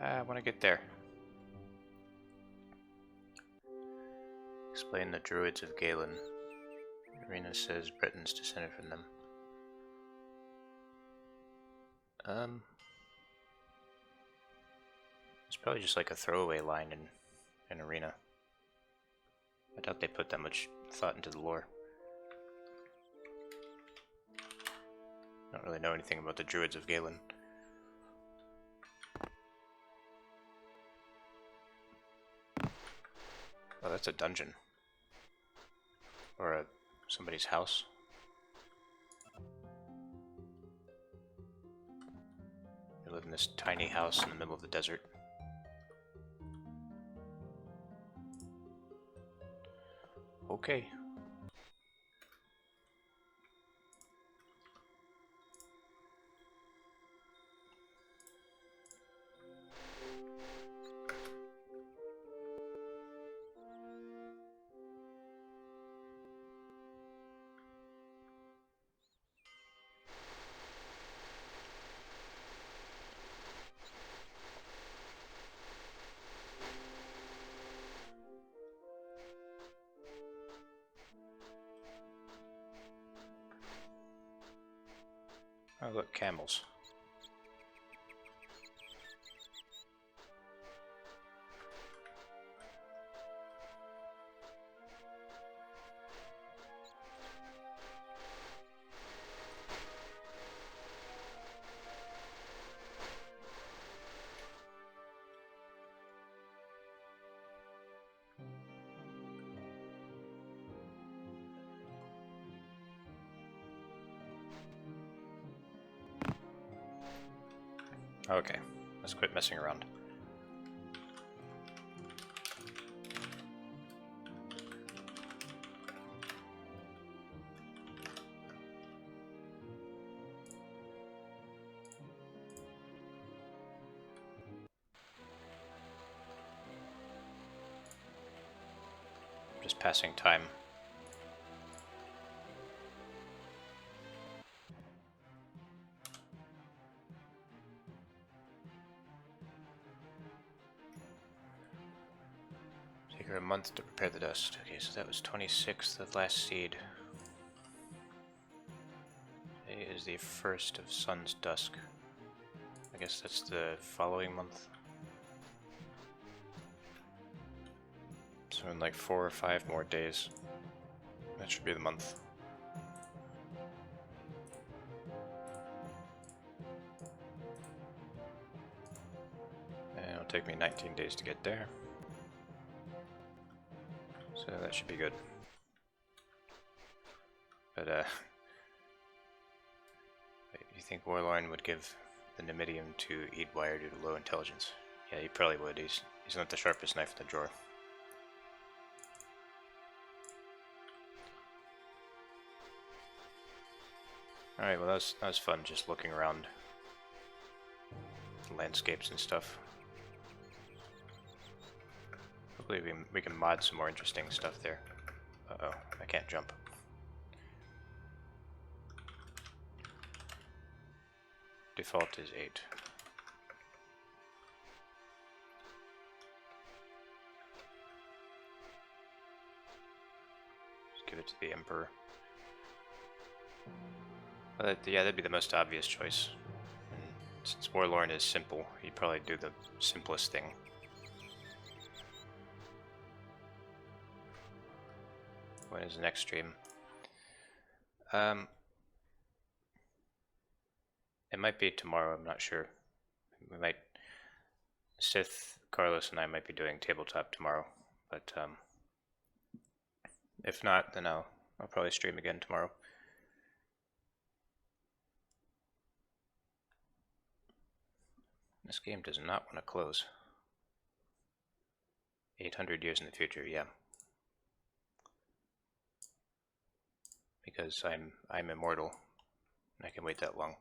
I want to get there. Explain the Druids of Galen. Arena says Britons descended from them. It's probably just like a throwaway line in Arena. I doubt they put that much thought into the lore. I don't really know anything about the Druids of Galen. Oh, that's a dungeon. Or somebody's house. You live in this tiny house in the middle of the desert. Okay. Oh, look, camels. Okay, let's quit messing around. Just passing time. Take her a month to prepare the dust. Okay, so that was 26th of last seed. Today is the 1st of Sun's Dusk. I guess that's the following month. So in like 4 or 5 more days, that should be the month. And it'll take me 19 days to get there. So that should be good. But, you think Warlorn would give the Numidium to Eadwire due to low intelligence? Yeah, he probably would. He's not the sharpest knife in the drawer. Alright, well that was fun, just looking around the landscapes and stuff. Hopefully we can mod some more interesting stuff there. Uh-oh, I can't jump. Default is 8. Just give it to the Emperor. Well, yeah, that'd be the most obvious choice. And since Warlorn is simple, he'd probably do the simplest thing. When is the next stream? It might be tomorrow, I'm not sure. We might... Sith, Carlos, and I might be doing tabletop tomorrow, but if not, then I'll probably stream again tomorrow. This game does not want to close. 800 years in the future, yeah. Because I'm immortal. I can wait that long.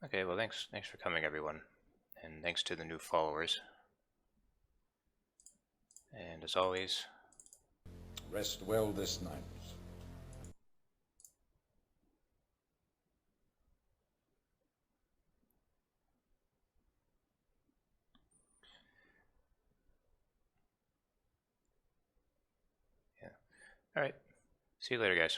Okay, well thanks for coming everyone. And thanks to the new followers. And as always, rest well this night. Alright. See you later, guys.